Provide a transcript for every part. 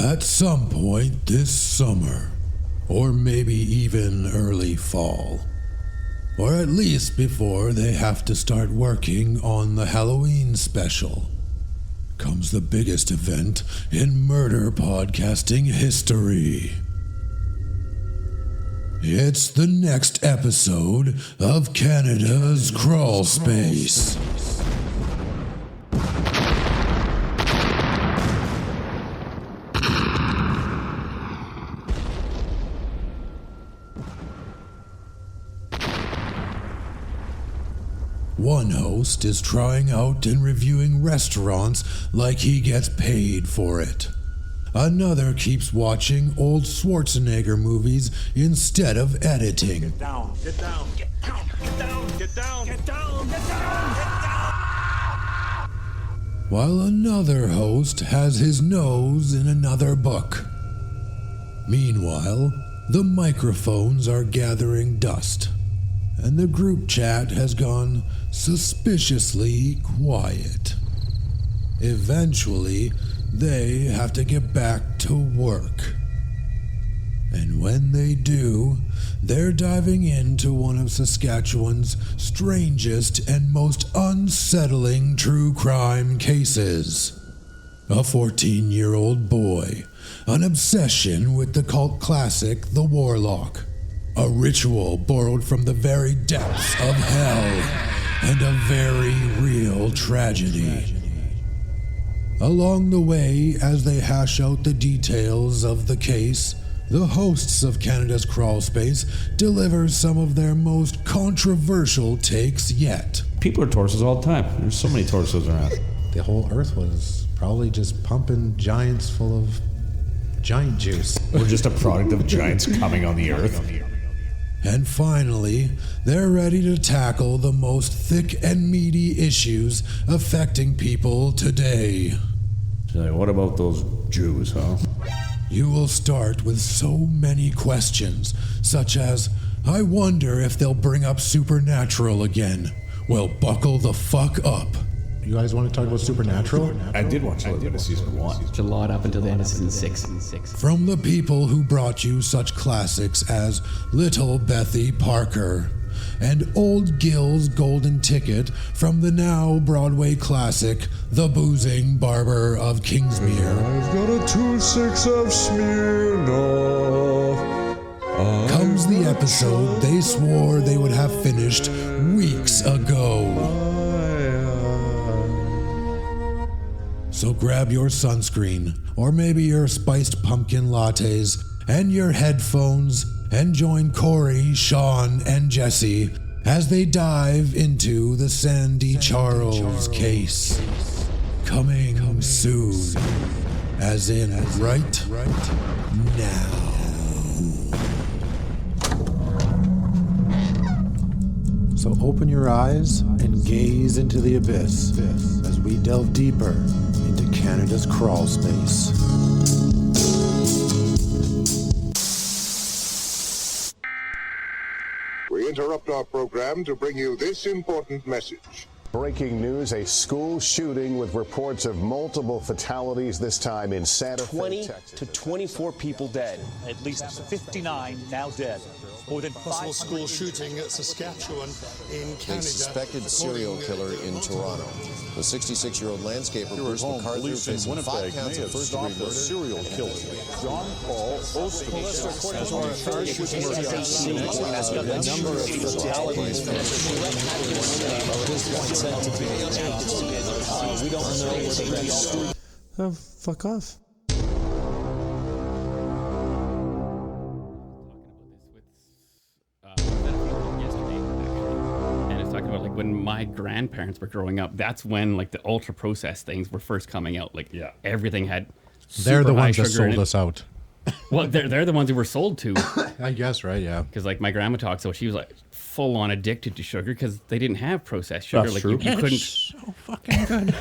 At some point this summer, or maybe even early fall, or at least before they have to start working on the Halloween special, comes the biggest event in murder podcasting history. It's the next episode of Canada's Crawl Space. One host is trying out and reviewing restaurants like he gets paid for it. Another keeps watching old Schwarzenegger movies instead of editing. Get down, get down, get down, get down, get down, get down, get down, get down. While another host has his nose in another book. Meanwhile, the microphones are gathering dust, and the group chat has gone suspiciously quiet. Eventually, they have to get back to work. And when they do, they're diving into one of Saskatchewan's strangest and most unsettling true crime cases. A 14-year-old boy, an obsession with the cult classic The Warlock, a ritual borrowed from the very depths of hell, and a very real tragedy. Along the way, as they hash out the details of the case, the hosts of Canada's Crawl Space deliver some of their most controversial takes yet. People are torsos all the time. There's so many torsos around. The whole earth was probably just pumping giants full of giant juice. We're just a product of giants coming on the earth. And finally, they're ready to tackle the most thick and meaty issues affecting people today. So what about those Jews, huh? You will start with so many questions, such as, I wonder if they'll bring up Supernatural again. Well, buckle the fuck up. You guys want to talk about Supernatural? I did watch a little bit of season 1. A lot up until the end of season 6. From the people who brought you such classics as Little Bethy Parker and Old Gil's Golden Ticket from the now Broadway classic The Boozing Barber of Kingsmere. I've got a 2-6 of Smirnoff. Comes the episode they swore they would have finished weeks ago. So grab your sunscreen, or maybe your spiced pumpkin lattes, and your headphones, and join Corey, Sean, and Jesse as they dive into the Sandy Charles case. Coming soon, as in right now. So open your eyes and gaze into the abyss as we delve deeper into Canada's Crawl Space. We interrupt our program to bring you this important message. Breaking news, a school shooting with reports of multiple fatalities, this time in Santa Fe, Texas. 20 to 24 people dead. At least 59 now dead. More than possible school shooting at Saskatchewan in Canada. A suspected serial killer in Toronto. The 66-year-old landscaper Bruce McArthur facing 5 counts of first-degree murder. Serial killer. John Paul Oster. The number of fatalities from we don't know where the rest. Oh, fuck off. When my grandparents were growing up, that's when like the ultra processed things were first coming out. Like everything had They're the ones high that sugar sold us out. Well, they're the ones who were sold to. I guess, right? Yeah. Because like my grandma talked, so she was like full on addicted to sugar because they didn't have processed sugar. That's like true. you couldn't. So fucking good.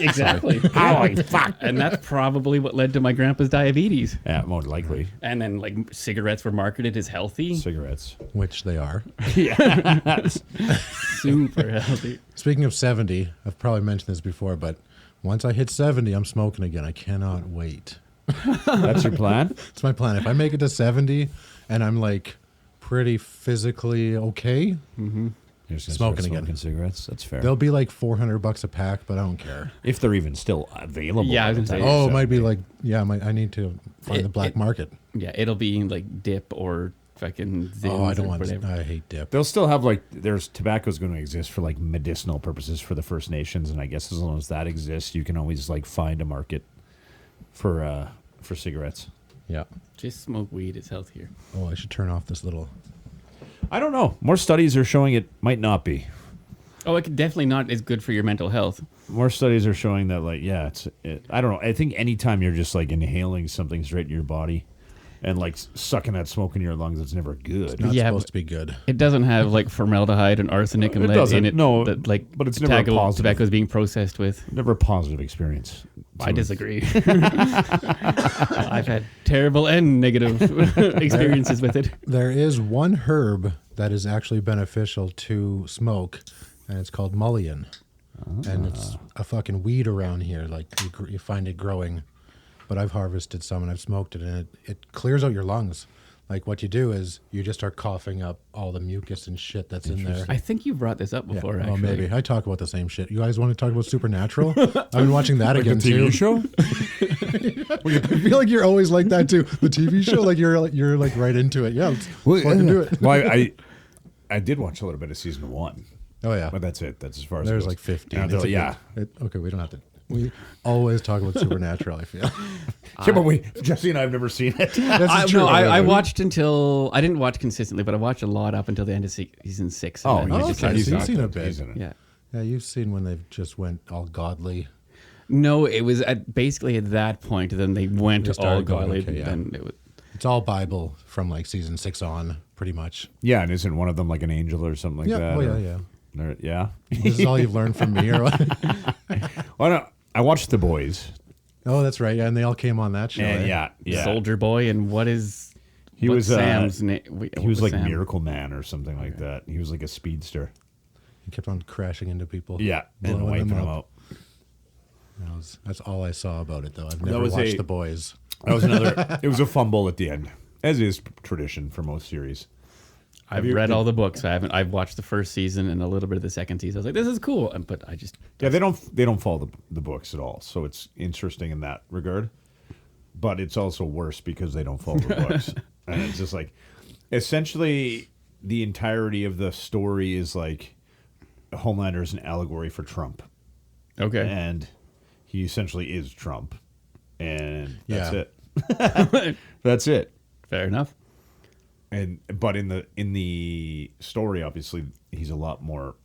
Exactly. Holy fuck. And that's probably what led to my grandpa's diabetes. Yeah, more likely. And then like cigarettes were marketed as healthy. Cigarettes. Which they are. Yeah. Super healthy. Speaking of 70, I've probably mentioned this before, but once I hit 70, I'm smoking again. I cannot wait. That's your plan? It's my plan. If I make it to 70 and I'm like pretty physically okay, You're just smoking again. Cigarettes. That's fair. They'll be like $400 a pack, but I don't care. If they're even still available. Yeah, I was gonna say. Oh, it might be like, I need to find the black market. Yeah, it'll be like dip or fucking Zins Oh, I don't or want. whatever. I hate dip. They'll still have like there's tobacco's going to exist for like medicinal purposes for the First Nations, and I guess as long as that exists, you can always like find a market for cigarettes. Yeah. Just smoke weed. It's healthier. Oh, I should turn off this little. I don't know. More studies are showing it might not be. Oh, it could definitely not is good for your mental health. More studies are showing that like I don't know. I think anytime you're just like inhaling something straight in your body. And like sucking that smoke in your lungs, it's never good. It's not supposed to be good. It doesn't have like formaldehyde and arsenic and lead in it. No, that, like, but it's never a positive. Tobacco is being processed with. Never a positive experience. I disagree. I've had terrible and negative experiences with it. There is one herb that is actually beneficial to smoke, and it's called mullein. And it's a fucking weed around here. Like you find it growing. But I've harvested some and I've smoked it, and it clears out your lungs. Like what you do is you just start coughing up all the mucus and shit that's in there. I think you brought this up before. Yeah. Actually. Oh, maybe I talk about the same shit. You guys want to talk about Supernatural? I've been watching that like again the TV too. show? I feel like you're always like that too. The TV show, like you're like right into it. Yeah, let's fucking do it. Well, I did watch a little bit of season 1. Oh yeah, but that's it. That's as far as there's it goes. like 15. Yeah. Okay, we don't have to. We always talk about Supernatural, I feel. Yeah, but Jesse and I have never seen it. I watched until I didn't watch consistently, but I watched a lot up until the end of season 6. Oh, okay. So you've seen a bit. Yeah. Yeah, you've seen when they've just went all godly. No, it was basically at that point. Then they went all godly. Okay, yeah. Then it was. It's all Bible from like season 6 on, pretty much. Yeah, and isn't one of them like an angel or something like that? Oh yeah, or, yeah. Yeah. This is all you've learned from me, or what? Well, no, I watched The Boys. Oh, that's right. Yeah, and they all came on that show. And eh? yeah. Soldier Boy, and what's Sam's name? He was like Sam? Miracle Man or something like that. He was like a speedster. He kept on crashing into people. Yeah, and wiping them out. That's all I saw about it, though. I've never watched The Boys. That was another. It was a fumble at the end, as is tradition for most series. I've read all the books. I've watched the first season and a little bit of the second season. I was like, "This is cool," but I just they don't follow the books at all. So it's interesting in that regard, but it's also worse because they don't follow the books. And it's just like, essentially, the entirety of the story is like Homelander is an allegory for Trump. Okay, and he essentially is Trump, and that's it. That's it. Fair enough. But in the story, obviously, he's a lot more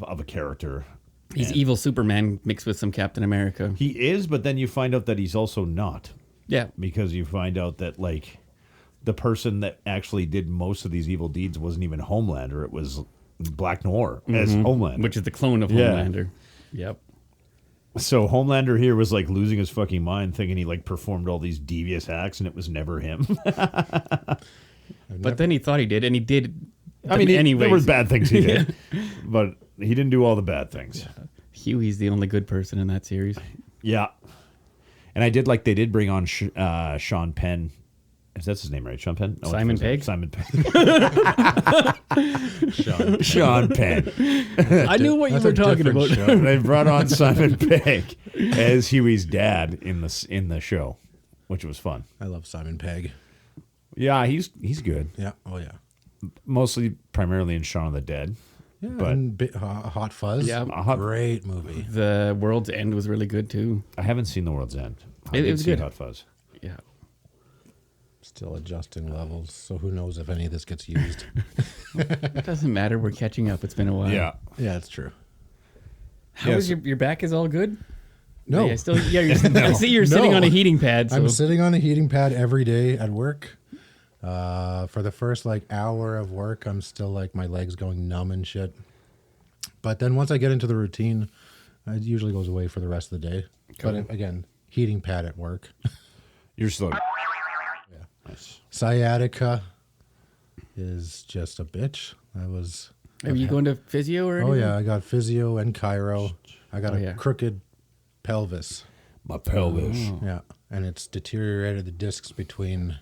of a character. He's evil Superman mixed with some Captain America. He is, but then you find out that he's also not. Yeah, because you find out that like the person that actually did most of these evil deeds wasn't even Homelander; it was Black Noir as Homelander, which is the clone of Homelander. Yep. So Homelander here was like losing his fucking mind, thinking he like performed all these devious acts, and it was never him. But then he thought he did, and he did. I mean, anyways. there were bad things he did, but he didn't do all the bad things. Yeah. Huey's the only good person in that series. Yeah, and I did like they did bring on Sean Penn. Is that his name, right? Sean Penn? No, Simon Pegg? Simon Pegg. Sean Penn. I knew what you were talking about. They brought on Simon Pegg as Huey's dad in the show, which was fun. I love Simon Pegg. Yeah, he's good. Yeah. Oh yeah. Mostly, primarily in Shaun of the Dead. Yeah, but and Hot Fuzz. Yeah, great movie. The World's End was really good too. I haven't seen The World's End. It was good. Hot Fuzz. Yeah. Still adjusting levels, so who knows if any of this gets used. It doesn't matter. We're catching up. It's been a while. Yeah. Yeah, it's true. How is your back is all good? No. I see you're sitting on a heating pad. So. I'm sitting on a heating pad every day at work. For the first hour of work, I'm still my legs going numb and shit. But then once I get into the routine, it usually goes away for the rest of the day. Cool. But again, heating pad at work. You're slow. Yeah. Nice. Sciatica is just a bitch. Are you going to physio or anything? Oh yeah, I got physio and chiro. I got a crooked pelvis. My pelvis. Yeah. and it's deteriorated the discs between.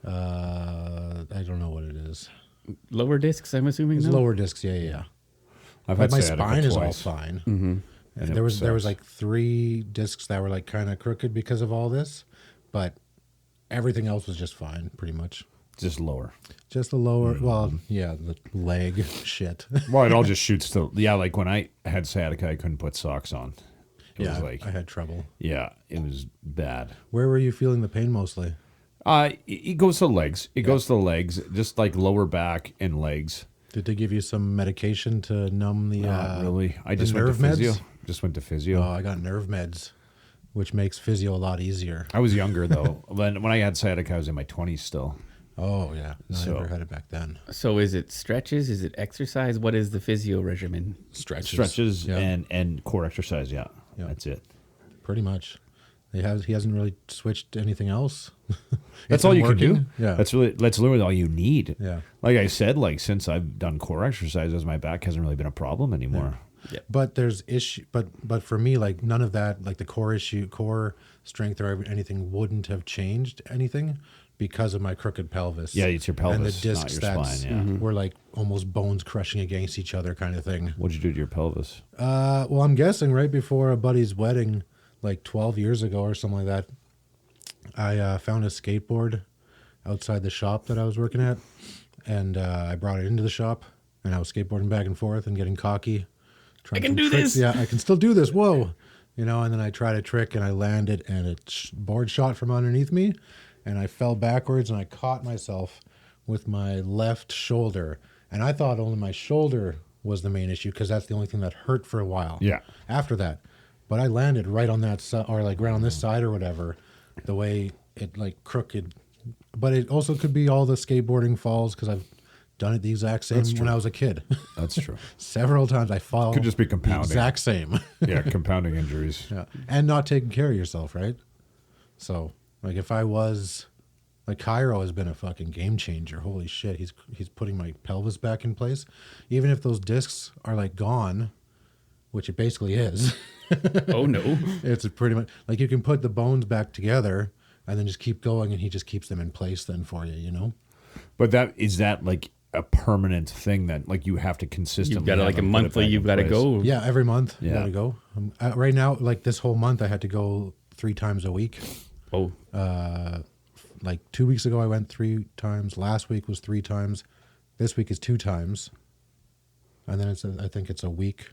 I don't know what it is. Lower discs, I'm assuming. It's no? lower discs. Yeah. I've But had my sciatica spine is all twice. fine. Mm-hmm. And There was sucks. like 3 discs that were like kind of crooked because of all this, but everything else was just fine, pretty much. Just lower. Just the lower, well, yeah, the leg shit. Well, it all just shoots to, yeah, like when I had sciatica, I couldn't put socks on. It Yeah, was like, I had trouble. yeah, it was bad. Where were you feeling the pain mostly? It goes to the legs. It goes to the legs, just like lower back and legs. Did they give you some medication to numb the Not really. I the just went to nerve meds? physio. Just went to physio. Oh, I got nerve meds, which makes physio a lot easier. I was younger though. when I had sciatica, I was in my 20s still. Oh yeah, no, So- I never had it back then. So is it stretches? Is it exercise? What is the physio regimen? Stretches Yeah. and core exercise. Yeah, Yeah. that's it. Pretty much. He hasn't really switched to anything else. That's all you can do. Yeah. That's literally all you need. Yeah. Like I said, like since I've done core exercises, my back hasn't really been a problem anymore. Yeah. But there's issue. But for me, like none of that, like the core strength or anything wouldn't have changed anything because of my crooked pelvis. Yeah, it's your pelvis, and the not discs your that spine, yeah. were like almost bones crushing against each other, kind of thing. What'd you do to your pelvis? Well, I'm guessing right before a buddy's wedding, like 12 years ago or something like that, I found a skateboard outside the shop that I was working at, and I brought it into the shop, and I was skateboarding back and forth and getting cocky. I can some do tricks. this. Yeah, I can still do this. Whoa. And then I tried a trick, and I landed, and it board shot from underneath me, and I fell backwards, and I caught myself with my left shoulder. And I thought only my shoulder was the main issue because that's the only thing that hurt for a while. Yeah. After that. But I landed right on that side, or like right on this side or whatever, the way it like crooked. But it also could be all the skateboarding falls because I've done it the exact same when I was a kid. That's true. Several times I fall. Could just be compounding. The exact same. Yeah, compounding injuries. Yeah. And not taking care of yourself, right? So, like if I was, like Cairo has been a fucking game changer. Holy shit, he's putting my pelvis back in place. Even if those discs are like gone, which it basically is. Oh no. It's pretty much like you can put the bones back together and then just keep going, and he just keeps them in place then for you, you know? But is that like a permanent thing that like you have to consistently You've got to have like a them put it monthly, back you've in got to place? go. Yeah, every month you Yeah. gotta go. Right now, like this whole month, I had to go 3 times a week. Oh, Like 2 weeks ago, I went 3 times. Last week was 3 times. This week is 2 times. And then I think it's a week,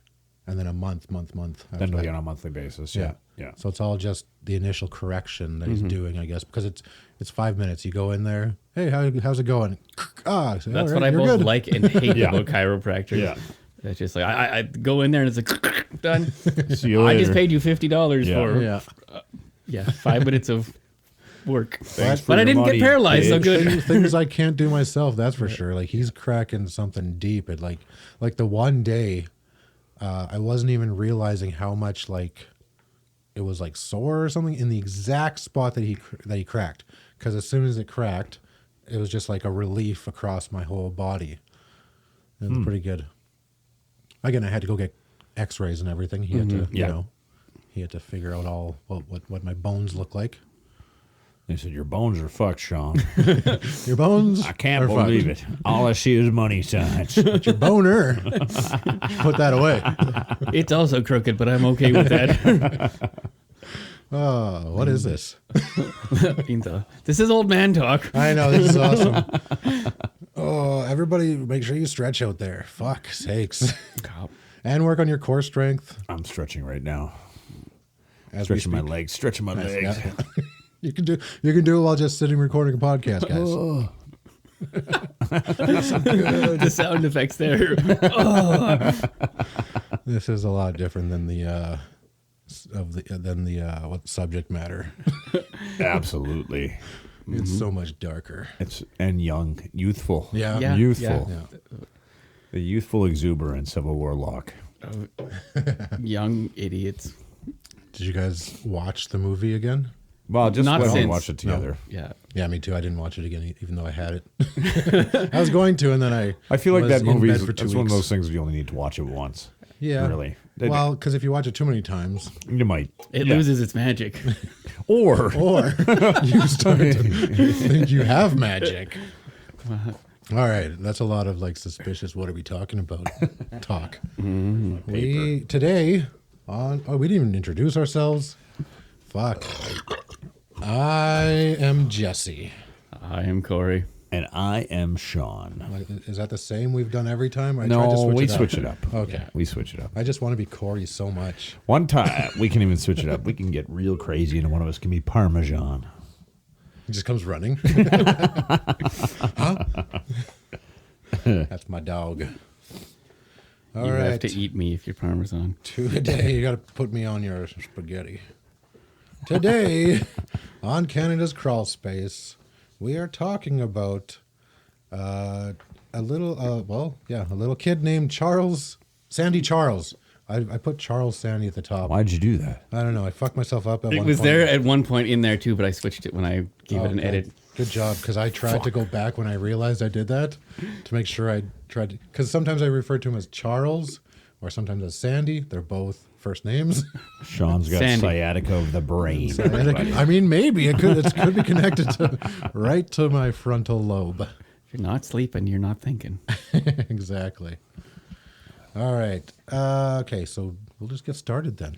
and then a month. after Then that. on a monthly basis. Yeah. Yeah. So it's all just the initial correction that he's doing, I guess, because it's 5 minutes. You go in there, hey, how's it going? that's what I both good. like and hate Yeah. about chiropractors. Yeah. It's just like I go in there and it's like done. See you I later. just paid you $50 Yeah. for 5 minutes of work, Thanks for but I your didn't money, get paralyzed. So bitch. good. Things I can't do myself, that's for sure. Like he's cracking something deep. It like the one day, I wasn't even realizing how much like it was like sore or something in the exact spot that he cracked. Because as soon as it cracked, it was just like a relief across my whole body. It was pretty good. Again, I had to go get X-rays and everything. He had to, Yeah. he had to figure out all what my bones look like. They said, your bones are fucked, Sean. Your bones? I can't are believe fucked. it. All I see is money signs. But your boner. Put that away. It's also crooked, but I'm okay with that. Oh, what is this? This is old man talk. I know, this is awesome. Oh, everybody make sure you stretch out there. Fuck sakes. And work on your core strength. I'm stretching right now. As we Stretching my speak. legs. Stretching my legs. Yeah. You can do it while just sitting recording a podcast, guys. The sound effects there. This is a lot different than the what subject matter. Absolutely. It's so much darker. And young, youthful. Yeah. Youthful. Yeah. The youthful exuberance of a warlock. Young idiots. Did you guys watch the movie again? Well, just Not let since. me watch it together. Yeah. Yeah, me too. I didn't watch it again, even though I had it. I was going to, and then I feel like was that in movie bed is for 2 that's one of weeks. those things you only need to watch it once. Yeah. Really. Well, because if you watch it too many times, You might. It loses its magic. Or you start to think you have magic. All right, that's a lot of like suspicious. What are we talking about? Talk. We today on. Oh, we didn't even introduce ourselves. Fuck. I am Jesse. I am Corey. And I am Sean. Like, is that the same we've done every time? Or We switch it up. Okay. Yeah, we switch it up. I just want to be Corey so much. One time, we can even switch it up. We can get real crazy, and one of us can be Parmesan. He just comes running. Huh? That's my dog. All you right. have to eat me if you're Parmesan. Today, you got to put me on your spaghetti. Today, on Canada's Crawl Space, we are talking about a little kid named Sandy Charles. I put Charles Sandy at the top. Why'd you do that? I don't know. I fucked myself up at one point. It was there at one point in there too, but I switched it when I gave it an edit. Good job, because I tried to go back when I realized I did that to make sure I tried to, because sometimes I refer to him as Charles or sometimes as Sandy. They're both first names. Sean's got Sandy. sciatica of the brain. I mean, maybe it could be connected right to my frontal lobe. If you're not sleeping, you're not thinking. Exactly. All right. Okay, so we'll just get started then.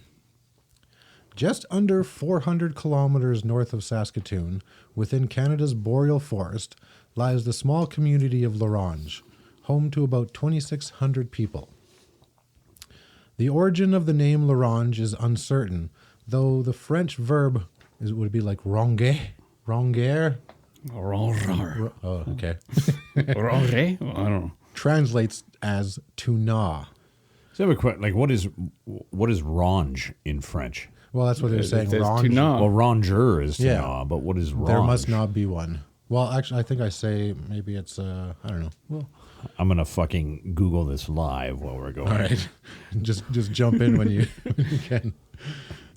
Just under 400 kilometers north of Saskatoon, within Canada's boreal forest, lies the small community of Ronge, home to about 2,600 people. The origin of the name Ronge is uncertain, though the French verb would be like ronge, ronger. Ronge. Oh, okay. Ronge? I don't know. Translates as to gnaw. So I have a question. Like, what is ronge in French? Well, that's what they're saying. says Ronge. to gnaw. Well, ronger is to Yeah. gnaw, but what is ronge? There must not be one. Well, actually, I think I say maybe it's I don't know. Well, I'm gonna fucking Google this live while we're going. all right, just jump in when you can.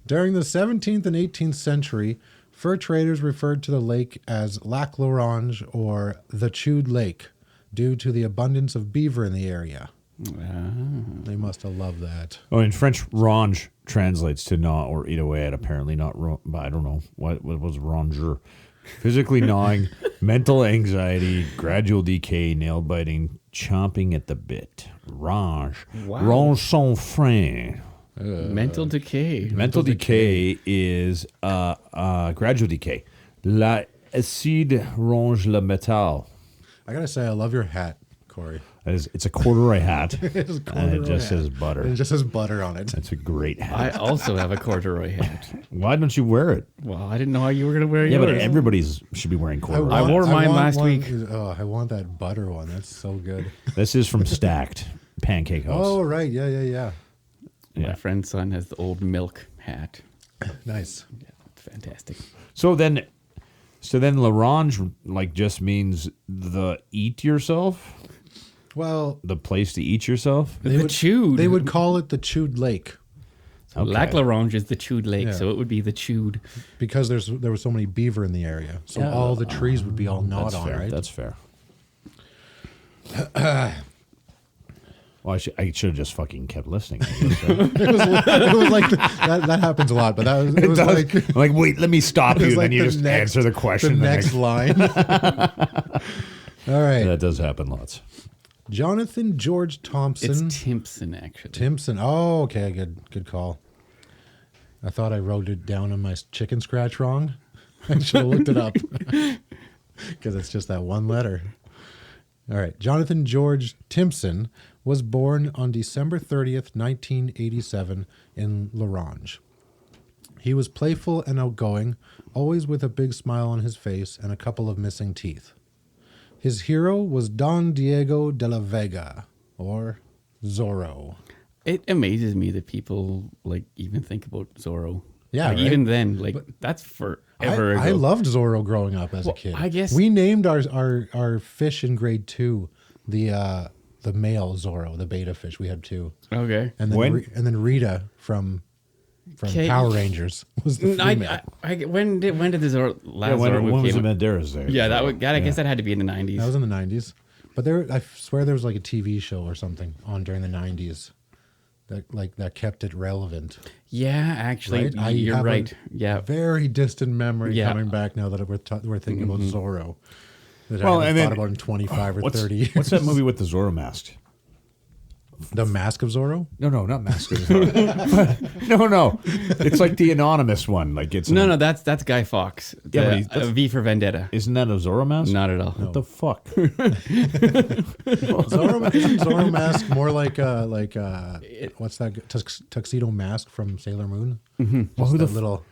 During the 17th and 18th century, fur traders referred to the lake as Lac L'Orange or the Chewed Lake, due to the abundance of beaver in the area. They must have loved that. Oh, in French, ronge translates to gnaw or eat away at. Apparently not. I don't know what was ronger. Physically gnawing, mental anxiety, gradual decay, nail biting, chomping at the bit. Ronge. Wow. Ronge sans frein. Mental decay. Mental decay is gradual decay. L'acide ronge le métal. I gotta say, I love your hat, Corey. It's a corduroy hat, It's a and it corduroy just hat. says butter. And it just says butter on it. That's a great I hat. also have a corduroy hat. Why don't you wear it? Well, I didn't know how you were going to wear Yeah, yours. but everybody's should be wearing corduroy. I wore mine want last one- week. Oh, I want that butter one. That's so good. This is from Stacked Pancake House. Oh, right. Yeah. My friend's son has the old milk hat. Nice. Yeah, fantastic. So then L'Orange like just means the eat yourself, Well, the place to eat yourself. Chewed. They would call it the Chewed Lake Okay. Lac L'Orange is the Chewed Lake, Yeah. so it would be the Chewed. because there were so many beaver in the area. So all the trees would be all gnawed That's on, fair. right? That's fair. Well, I should have just fucking kept listening. I guess, right? It was like that happens a lot, but it was like I'm like, wait, let me stop it you, was and like then you the just next- answer the question. The next line. All right. That does happen lots. Jonathan George Thompson. It's Timpson, actually. Timpson. Oh, okay. Good call. I thought I wrote it down on my chicken scratch wrong. I should have looked it up because it's just that one letter. All right. Jonathan George Timpson was born on December 30th, 1987 in L'Orange. He was playful and outgoing, always with a big smile on his face and a couple of missing teeth. His hero was Don Diego de la Vega, or Zorro. It amazes me that people like even think about Zorro. Yeah, like, right? even then, like that's forever ago. I loved Zorro growing up as a kid. I guess we named our fish in grade 2 the male Zorro, the beta fish. We had 2. Okay. And then and then Rita from Power Rangers was the female. When did the Zorro last when Zorro was the came out? Medeiros there? Yeah, I guess that had to be in the 90s. That was in the 90s. But I swear there was like a TV show or something on during the 90s that kept it relevant. Yeah, actually, Right? you're have right. a Yeah. very distant memory Yeah. coming back now that we're thinking about Zorro. That Well, I and haven't then- thought about in 25 or 30 years. What's that movie with the Zorro mask? The Mask of Zorro? No, not Mask of Zorro. no. It's like the anonymous one. Like it's No, that's Guy Fawkes. Yeah, The, but that's- V for Vendetta. Isn't that a Zorro mask? Not at all. What the fuck? Isn't Zorro Mask more like what's that tuxedo mask from Sailor Moon? Mm-hmm. Just that little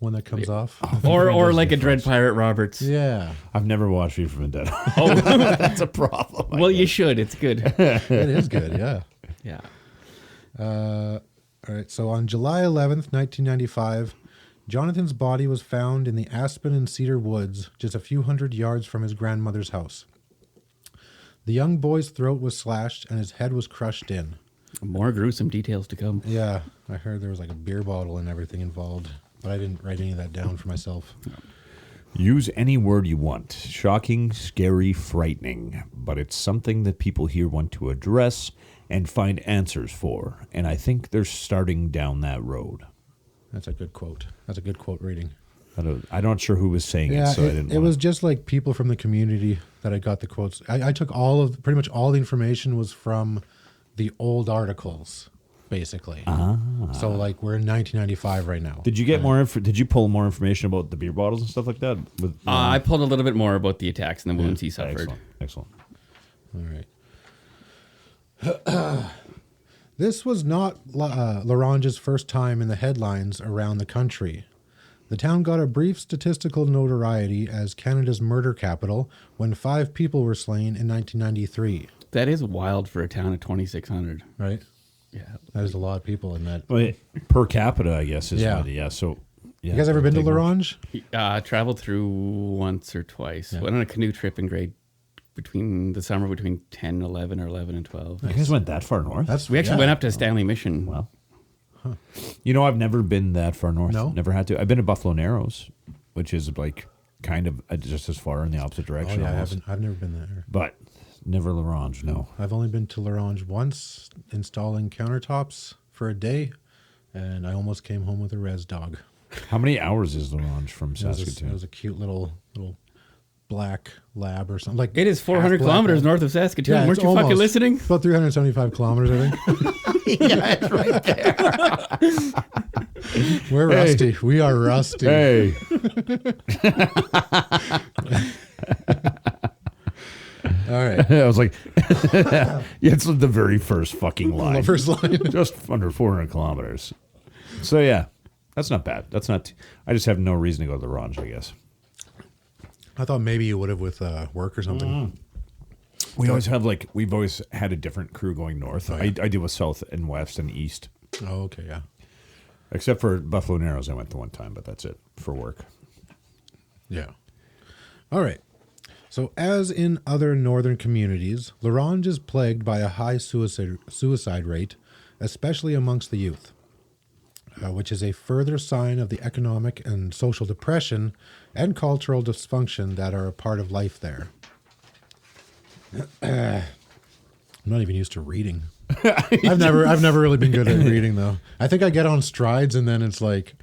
one that comes off. Or like a Dread Pirate Roberts. Yeah. I've never watched V for Vendetta. Oh, That's a problem. well, you should. It's good. It is good, yeah. Yeah. All right, so on July 11th, 1995, Jonathan's body was found in the Aspen and Cedar Woods, just a few hundred yards from his grandmother's house. The young boy's throat was slashed and his head was crushed in. More gruesome details to come. Yeah, I heard there was like a beer bottle and everything involved, but I didn't write any of that down for myself. Use any word you want. Shocking, scary, frightening. But it's something that people here want to address and find answers for. And I think they're starting down that road. That's a good quote. That's a good quote reading. I'm not sure who was saying Yeah, it, so I didn't it was just like people from the community that I got the quotes. I took pretty much all the information was from the old articles, basically. So like we're in 1995 right now. Did you get more? Did you pull more information about the beer bottles and stuff like that? I pulled a little bit more about the attacks and the wounds he suffered. Excellent. All right. This was not Larange's first time in the headlines around the country. The town got a brief statistical notoriety as Canada's murder capital when 5 people were slain in 1993. That is wild for a town of 2,600. Right? Yeah. That is a lot of people in that. Well, per capita, I guess, is Yeah. So, yeah. You guys ever been to Larange? Traveled through once or twice. Yeah. Went on a canoe trip in between 10, 11, or 11 and 12. You guys went that far north? We actually went up to Stanley Mission. Wow. You know, I've never been that far north. No? Never had to. I've been to Buffalo Narrows, which is like kind of just as far in the opposite direction. Oh, yeah, almost. I've never been there. But never Larange, no. I've only been to Larange once, installing countertops for a day, and I almost came home with a res dog. How many hours is Larange from Saskatoon? It was a cute little black lab or something. Like It is 400 half-black kilometers lab. north of Saskatoon. Yeah, Weren't it's you fucking almost listening? About 375 kilometers, I think. Yeah, it's right there. We're rusty. We are rusty. Hey. All right. I was like, yeah, it's the very first fucking line. The first line. Just under 400 kilometers. So, yeah, that's not bad. I just have no reason to go to Larange, I guess. I thought maybe you would have with work or something. We've always had a different crew going north. Oh, yeah. I deal with south and west and east. Oh, okay, yeah. Except for Buffalo Narrows, I went the one time, but that's it for work. Yeah. All right. So, as in other northern communities, Larange is plagued by a high suicide rate, especially amongst the youth, which is a further sign of the economic and social depression and cultural dysfunction that are a part of life there. I'm not even used to reading. I've never really been good at reading, though. I think I get on strides, and then it's like,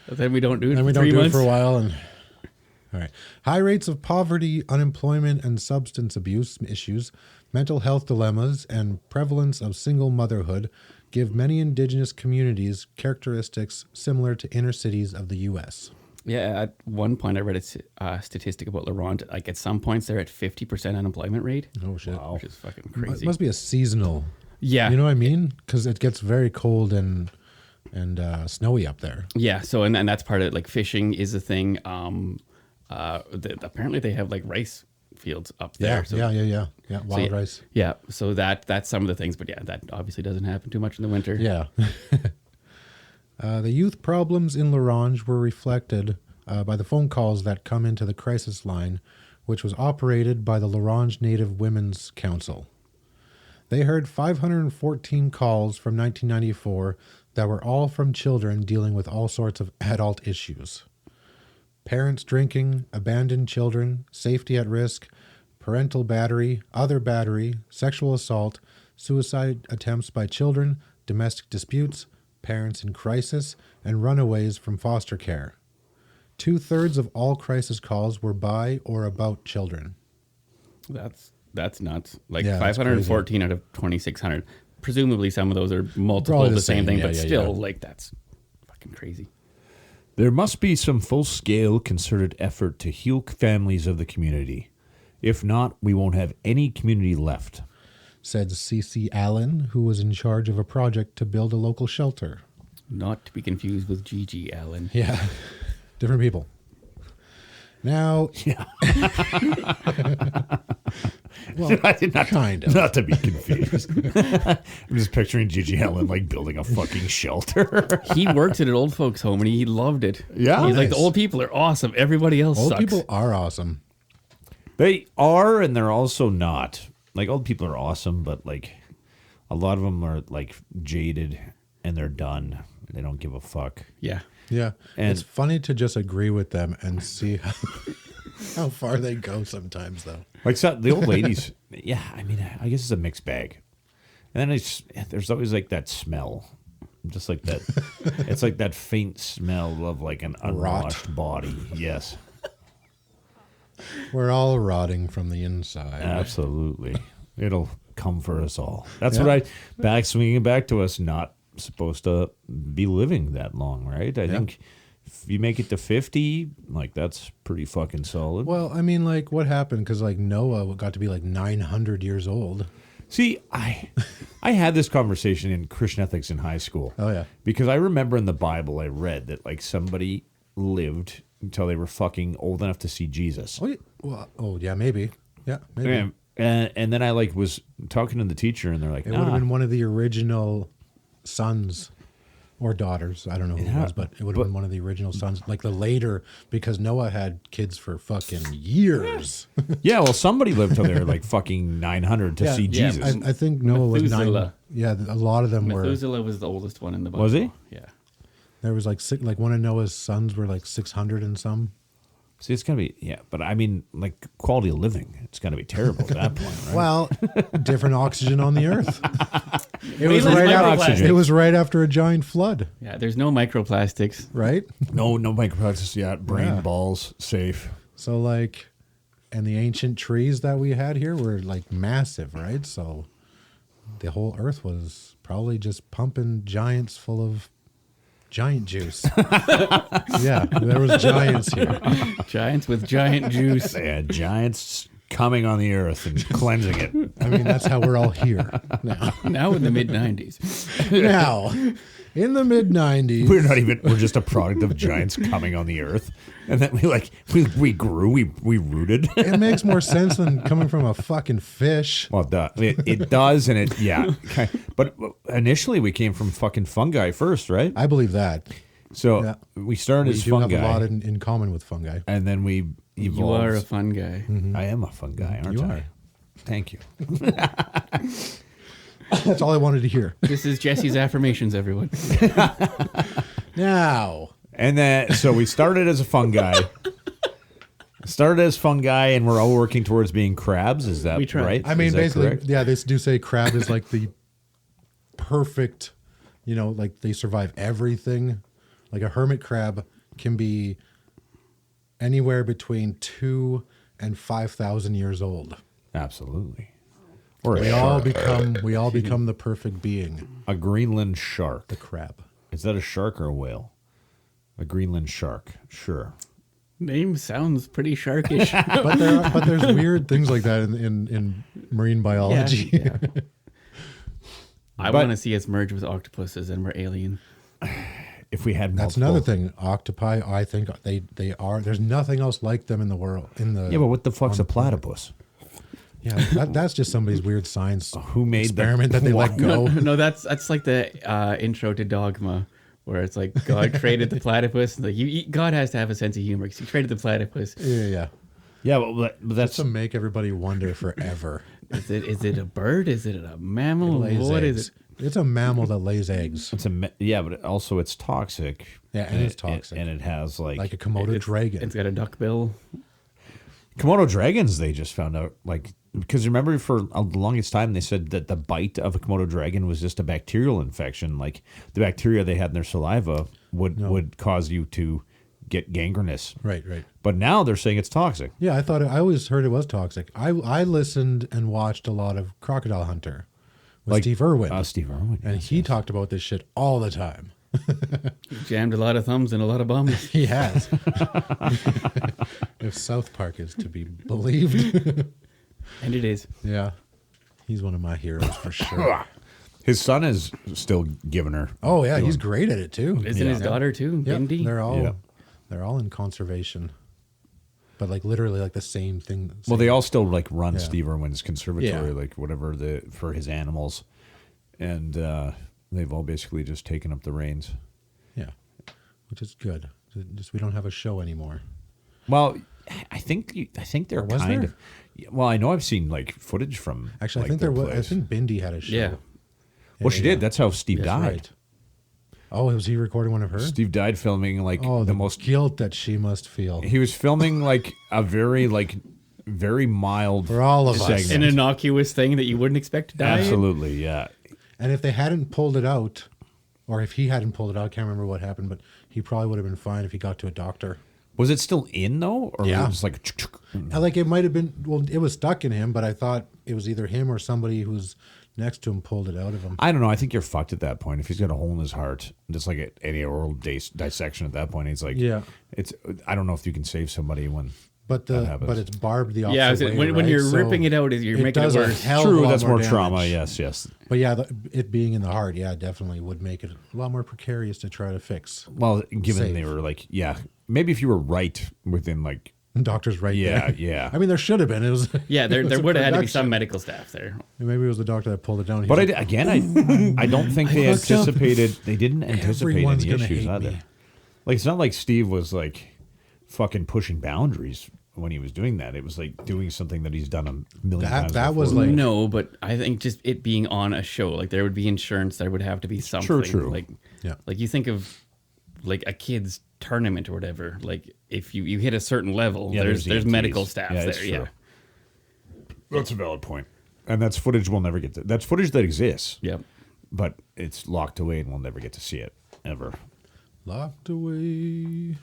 Then we don't do it and for we don't 3 do months. it for a while. And all right, high rates of poverty, unemployment, and substance abuse issues, mental health dilemmas, and prevalence of single motherhood give many Indigenous communities characteristics similar to inner cities of the U.S. Yeah, at one point I read a statistic about Laurent. Like at some points they're at 50% unemployment rate. Oh shit, which is fucking crazy. It must be a seasonal. Yeah, you know what I mean? Because it gets very cold and snowy up there. Yeah, so and that's part of it. Like fishing is a thing. Apparently they have like rice fields up there. Yeah, so, yeah. Wild so, rice. Yeah, so that's some of the things. But yeah, that obviously doesn't happen too much in the winter. Yeah. The youth problems in Larange were reflected by the phone calls that come into the crisis line, which was operated by the Larange Native Women's Council. They heard 514 calls from 1994 that were all from children dealing with all sorts of adult issues. Parents drinking, abandoned children, safety at risk, parental battery, other battery, sexual assault, suicide attempts by children, domestic disputes, parents in crisis, and runaways from foster care. 2/3 of all crisis calls were by or about children. That's nuts. Like Yeah, that's 514 out of 2,600. Presumably, some of those are multiple Probably of the the same same, thing, yeah, but yeah, still, yeah. like that's fucking crazy. There must be some full-scale concerted effort to heal families of the community. If not, we won't have any community left, said C.C. Allen, who was in charge of a project to build a local shelter. Not to be confused with G.G. Allen. Yeah, different people. Now, yeah. Well, kind of. Not to be confused. I'm just picturing Gigi Allen like building a fucking shelter. He worked at an old folks' home and he loved it. Yeah, he's like, nice. the old people are awesome. Everybody else Old sucks. people are awesome. They are, and they're also not. Like, old people are awesome, but like a lot of them are like jaded and they're done. They don't give a fuck. Yeah. Yeah. And it's funny to just agree with them and see how far they go sometimes, though. Like the old ladies, yeah. I mean, I guess it's a mixed bag. And then there's always like that smell, just like that. It's like that faint smell of like an unwashed body. Yes, we're all rotting from the inside. Absolutely, it'll come for us all. That's Yeah. what swinging back to us. Not supposed to be living that long, right? I think. If you make it to 50, like that's pretty fucking solid. Well, I mean, like, what happened? Because like Noah got to be like 900 years old. See, I had this conversation in Christian ethics in high school. Oh yeah, because I remember in the Bible I read that like somebody lived until they were fucking old enough to see Jesus. Oh yeah, maybe. Yeah, maybe. And then I like was talking to the teacher, and they're like, It would have been one of the original sons. Or daughters. I don't know who it was, but it would have been one of the original sons. Like the later, because Noah had kids for fucking years. Yeah, well, somebody lived till they were like fucking 900 to see Jesus. I think Noah was 9. Methuselah. Yeah, a lot of them were. Methuselah was the oldest one in the Bible. Was he? Yeah. There was like one of Noah's sons were like 600 and some. See, it's going to be, but I mean, like quality of living, it's going to be terrible at that point, right? Well, different oxygen on the earth. It Way was right after a giant flood. Yeah, there's no microplastics. Right? No microplastics yet. Brain balls, safe. So like, and the ancient trees that we had here were like massive, right? So the whole earth was probably just pumping giants full of giant juice. Yeah, there was giants here. Giants with giant juice. Yeah, giants coming on the earth and cleansing it. I mean, that's how we're all here now. Now in the mid-90s. Now, in the mid-90s. We're just a product of giants coming on the earth. And then we grew, we rooted. It makes more sense than coming from a fucking fish. Well, it does, and but initially we came from fucking fungi first, right? I believe that. So we started as fungi. We do have a lot in common with fungi. And then we evolved. You are a fun guy. Mm-hmm. I am a fun guy, aren't You I? are. Thank you. That's all I wanted to hear. This is Jesse's affirmations, everyone. Now. And then, so we started as a fungi. And we're all working towards being crabs. Is that right? I mean, Is that basically, correct? yeah, they do say crab is like the perfect, like they survive everything. Like a hermit crab can be anywhere between 2,000 and 5,000 years old. Absolutely. Or we all become the perfect being. A Greenland shark. The crab. Is that a shark or a whale? A Greenland shark. Sure. Name sounds pretty sharkish. but there's weird things like that in marine biology. Yeah. I want to see us merge with octopuses and we're alien. If we had That's another thing. Octopi, I think they are. There's nothing else like them in the world. Yeah, but what the fuck's a platypus? Yeah, that's just somebody's weird science Who made experiment that they let go. No, that's like the intro to Dogma, where it's like God created the platypus. And like God has to have a sense of humor because he created the platypus. Yeah. Yeah, but that's just to make everybody wonder forever. Is it a bird? Is it a mammal? What is it? It's a mammal that lays eggs. But also it's toxic. Yeah, and it's toxic. And it has like a Komodo dragon. It's got a duck bill. Komodo dragons, they just found out, like, because remember for the longest time they said that the bite of a Komodo dragon was just a bacterial infection. Like the bacteria they had in their saliva would cause you to get gangrenous. Right. But now they're saying it's toxic. Yeah, I always heard it was toxic. I listened and watched a lot of Crocodile Hunter with Steve Irwin. Steve Irwin. And he talked about this shit all the time. Jammed a lot of thumbs and a lot of bums. He has. If South Park is to be believed. And it is. Yeah. He's one of my heroes for sure. His son is still giving her. Oh, yeah. He's great at it, too. Isn't his daughter, too? Yep, Bindi? they're all in conservation. But, like, literally, like, the same thing. Well, they all still, like, run Steve Irwin's conservatory, like, whatever, for his animals. And they've all basically just taken up the reins. Yeah. Which is good. Just we don't have a show anymore. Well, I think they're kind of. Well, I know I've seen like footage from. Actually, like, I think there was. I place. think Bindi had a show. Yeah. Well, she did. That's how Steve died. Right. Oh, was he recording one of her? Steve died filming like the most guilt that she must feel. He was filming like a very mild for all of segment. us, an innocuous thing that you wouldn't expect to die. Absolutely, yeah. And if they hadn't pulled it out, or if he hadn't pulled it out, I can't remember what happened, but he probably would have been fine if he got to a doctor. Was it still in though, or was it just like? It might have been. Well, it was stuck in him, but I thought it was either him or somebody who's next to him pulled it out of him. I don't know. I think you're fucked at that point. If he's got a hole in his heart, just like at any oral dissection at that point, he's like, it's. I don't know if you can save somebody when. But it's barbed the opposite way, when you're ripping it out, you're making it worse. True, that's more trauma. Yes. But yeah, it being in the heart, definitely would make it a lot more precarious to try to fix. Well, given they were like, maybe if you were right within like. Doctor's right there. Yeah. I mean, there should have been. It was. Yeah, there would have had to be some medical staff there. Maybe it was the doctor that pulled it down. But I don't think they anticipated. They didn't anticipate any issues either. Like it's not like Steve was like fucking pushing boundaries when he was doing that. It was like doing something that he's done a million times. That before. was like no, but I think just it being on a show, like there would be insurance, there would have to be something. True. Like you think of like a kid's tournament or whatever. Like if you hit a certain level, there's medical staff there. Yeah, that's a valid point. And that's footage we'll never get to. That's footage that exists. Yep. But it's locked away and we'll never get to see it ever. Locked away.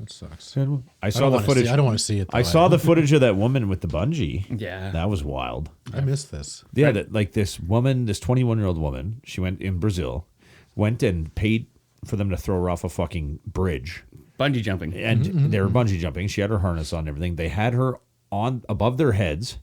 That sucks. I saw the footage. I don't want to see it. I saw the footage of that woman with the bungee. Yeah. That was wild. I missed this. Yeah, this woman, this 21-year-old woman, she went in Brazil, went and paid for them to throw her off a fucking bridge. Bungee jumping. And they were bungee jumping. She had her harness on and everything. They had her on above their heads,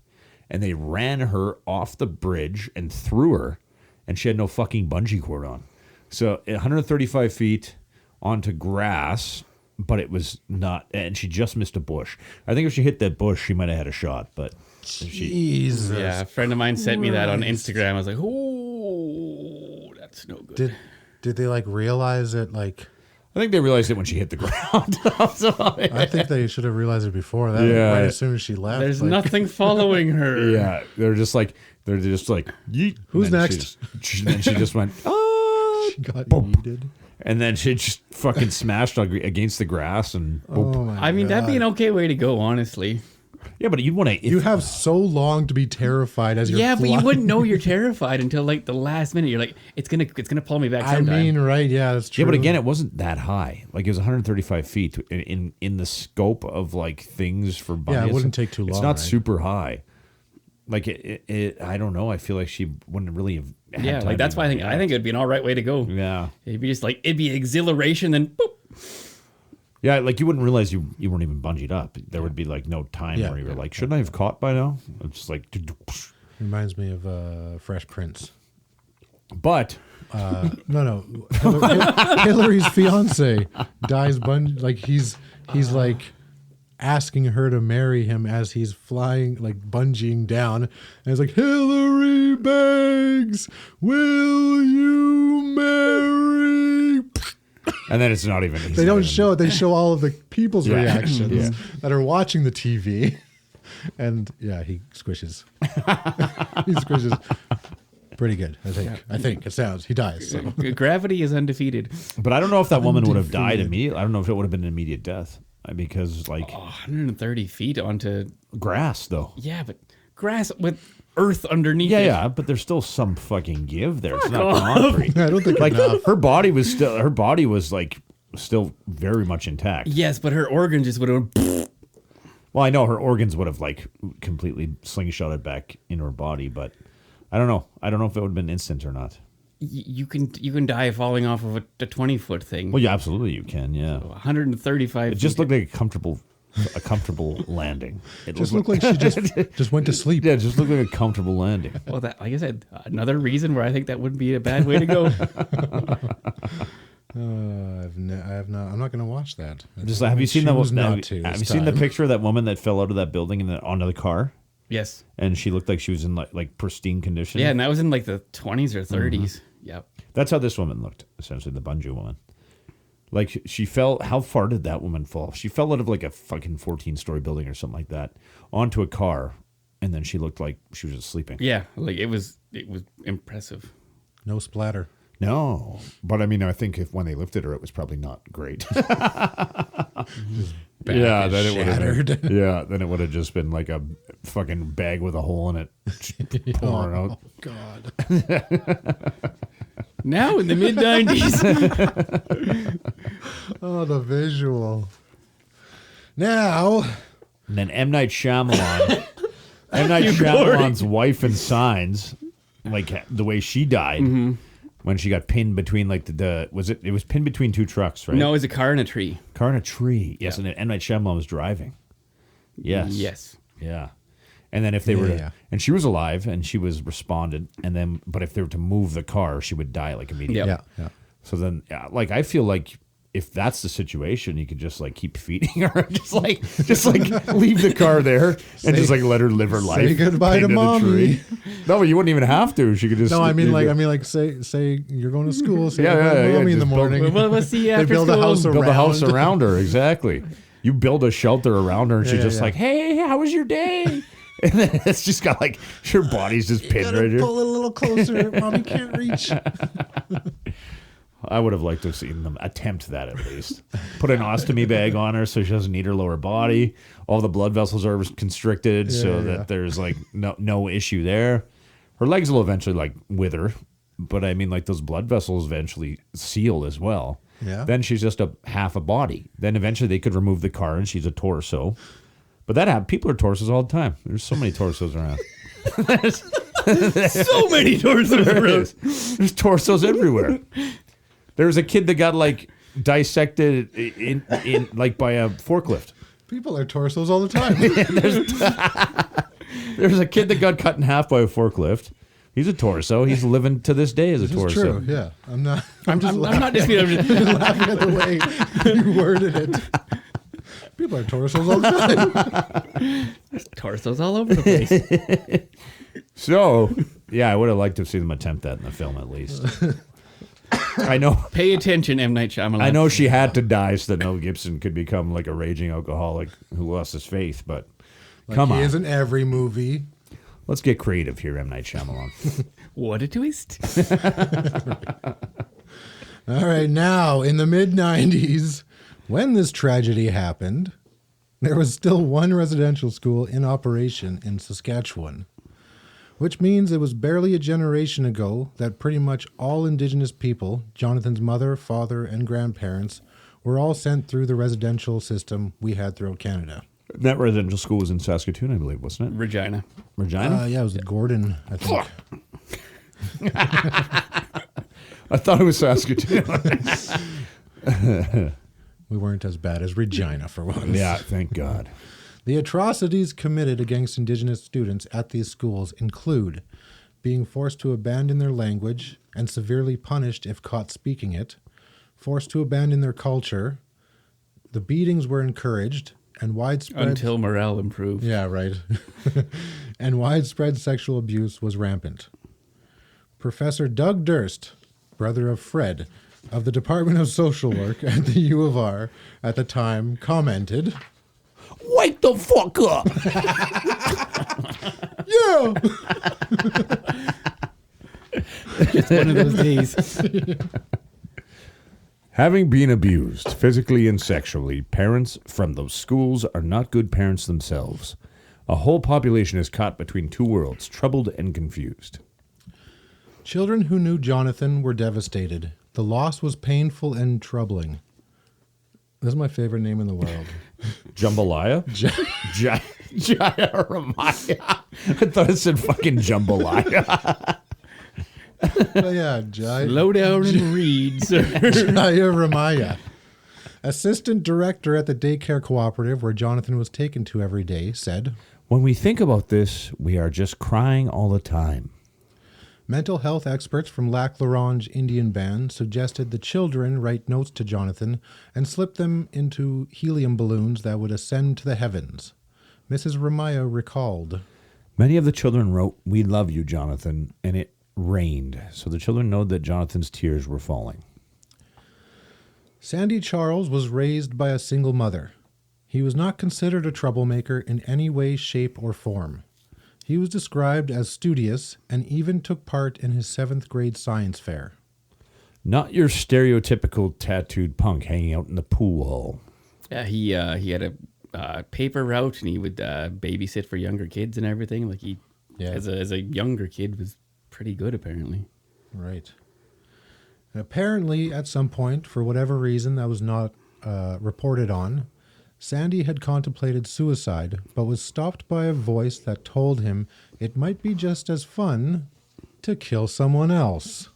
and they ran her off the bridge and threw her, and she had no fucking bungee cord on. So 135 feet onto grass, but it was not, and she just missed a bush. I think if she hit that bush, she might have had a shot, but Jesus. Yeah, a friend of mine sent me that on Instagram. I was like, oh, that's no good. Did they like realize it? Like, I think they realized it when she hit the ground. I think they should have realized it before that. Yeah. Right as soon as she left. There's nothing following her. Yeah, they're just like yeet. Who's next? And she just went, oh, she got yeeted. And then she just fucking smashed against the grass and boop. Oh my I mean, that'd be an okay way to go, honestly. Yeah, but you'd want to. You have so long to be terrified as you're but you flying. wouldn't know you're terrified until like the last minute. You're like, it's gonna pull me back sometime. I mean, right? Yeah, that's true. Yeah, but again, it wasn't that high. Like it was 135 feet in the scope of like things for bunnies. Yeah, it wouldn't take too long. It's not right? super high. Like it, I don't know. I feel like she wouldn't really have. Had time like that's to why I think it'd be an all right way to go. Yeah, it'd be just like it'd be exhilaration, then boop. Yeah, like you wouldn't realize you weren't even bungeed up. There would be like no time where you were like, shouldn't I have caught by now? It's just like. Reminds me of Fresh Prince. But no, Hillary's fiance dies like he's like asking her to marry him as he's flying, like bungeeing down, and he's like, Hillary begs, will you marry? And then it's not even. They don't show it. They show all of the people's reactions that are watching the TV. And yeah, he squishes. He squishes pretty good, I think. I think it sounds. He dies. So. Gravity is undefeated. But I don't know if that woman would have died immediately. I don't know if it would have been an immediate death. because like 130 feet onto grass though. Yeah, but grass with earth underneath. Yeah, it. yeah, but there's still some fucking give there. It's Fuck not off. concrete. I don't think like enough. her body was like still very much intact. Yes, but her organ just would have. Well, I know her organs would have like completely slingshotted back into her body, but I don't know. I don't know if it would have been instant or not. You can die falling off of a 20-foot thing. Well, yeah, absolutely you can. Yeah, 135. It just looked like a comfortable landing. It Just looked like she just went to sleep. Yeah, it just looked like a comfortable landing. Well, that, like I said, another reason where I think that wouldn't be a bad way to go. I have not. I'm not going to watch that. Just have you seen that? Choose Have not to you this seen the time. picture of that woman that fell out of that building and onto the car? Yes. And she looked like she was in like pristine condition. Yeah, and that was in like the 20s or 30s. Yep. That's how this woman looked, essentially, the Bunju woman. Like, she fell... How far did that woman fall? She fell out of, like, a fucking 14-story building or something like that onto a car, and then she looked like she was just sleeping. Yeah, like, it was impressive. No splatter. No. But, I mean, I think when they lifted her, it was probably not great. Yeah, then it would have. Yeah, then it would have just been like a fucking bag with a hole in it, pouring out. Oh God! Now in the mid 90s. Oh, the visual. Now, and then M. Night Shyamalan, Shyamalan's wife in Signs, like the way she died when she got pinned between like it was pinned between two trucks, right? No, it was a car in a tree. Car in a tree. Yes, and then M. Night Shyamalan was driving. Yes. Yes. Yeah. And then if they were and she was alive and she was responded, and then but if they were to move the car, she would die like immediately. Yeah. So then, like, I feel like if that's the situation, you could just like keep feeding her, just like leave the car there and just like let her live her life. Say goodbye to pinned in a mommy. tree. No, you wouldn't even have to. She could just. No, I mean like say you're going to school. Say Yeah, goodbye to mommy in the just morning. We'll see you after They build school. a house around. build a house around her. Exactly. You build a shelter around her, and she's just like, "Hey, how was your day?" And then it's just got like her body's just pinned right here. Pull it a little closer. Mommy can't reach. I would have liked to have seen them attempt that at least. Put an ostomy bag on her so she doesn't need her lower body. All the blood vessels are constricted so that there's like no issue there. Her legs will eventually like wither, but I mean like those blood vessels eventually seal as well. Yeah. Then she's just a half a body. Then eventually they could remove the car and she's a torso. But people are torsos all the time. There's so many torsos around. So many torsos around. There's torsos everywhere. There was a kid that got like dissected in like by a forklift. People are torsos all the time. There's a kid that got cut in half by a forklift. He's a torso. He's living to this day as a This torso. is true. Yeah, I'm not. I'm not disputing. I'm just laughing at the way you worded it. People are torsos all the time. Torsos all over the place. So, yeah, I would have liked to have seen them attempt that in the film at least. I know. Pay attention, M. Night Shyamalan. I know she had to die so that Mel Gibson could become like a raging alcoholic who lost his faith, but come on. He is in every movie. Let's get creative here, M. Night Shyamalan. What a twist. All right, now in the mid-90s, when this tragedy happened, there was still one residential school in operation in Saskatchewan, which means it was barely a generation ago that pretty much all Indigenous people, Jonathan's mother, father, and grandparents, were all sent through the residential system we had throughout Canada. That residential school was in Saskatoon, I believe, wasn't it? Regina. Regina? Yeah, it was the Gordon, I think. I thought it was Saskatoon. We weren't as bad as Regina for once. Yeah, thank God. The atrocities committed against Indigenous students at these schools include being forced to abandon their language and severely punished if caught speaking it, forced to abandon their culture, the beatings were encouraged, and widespread... Until morale improved. Yeah, right. And widespread sexual abuse was rampant. Professor Doug Durst, brother of Fred, of the Department of Social Work at the U of R at the time, commented... Wake the fuck up! Yeah! It's one of those days. Having been abused physically and sexually, parents from those schools are not good parents themselves. A whole population is caught between two worlds, troubled and confused. Children who knew Jonathan were devastated. The loss was painful and troubling. This is my favorite name in the world. Jambalaya? Jaya-Ramaya. I thought it said fucking jambalaya. Well, yeah, Slow down and read, sir. Jaya-Ramaya. Assistant director at the daycare cooperative where Jonathan was taken to every day said, When we think about this, we are just crying all the time. Mental health experts from Lac La Ronge Indian Band suggested the children write notes to Jonathan and slip them into helium balloons that would ascend to the heavens. Mrs. Ramaya recalled, Many of the children wrote, "We love you, Jonathan," and it rained, so the children know that Jonathan's tears were falling. Sandy Charles was raised by a single mother. He was not considered a troublemaker in any way, shape, or form. He was described as studious and even took part in his 7th grade science fair. Not your stereotypical tattooed punk hanging out in the pool hall. Yeah, he had a paper route, and he would babysit for younger kids and everything. Like as a younger kid, was pretty good apparently. Right. And apparently, at some point, for whatever reason that was not reported on, Sandy had contemplated suicide, but was stopped by a voice that told him it might be just as fun to kill someone else.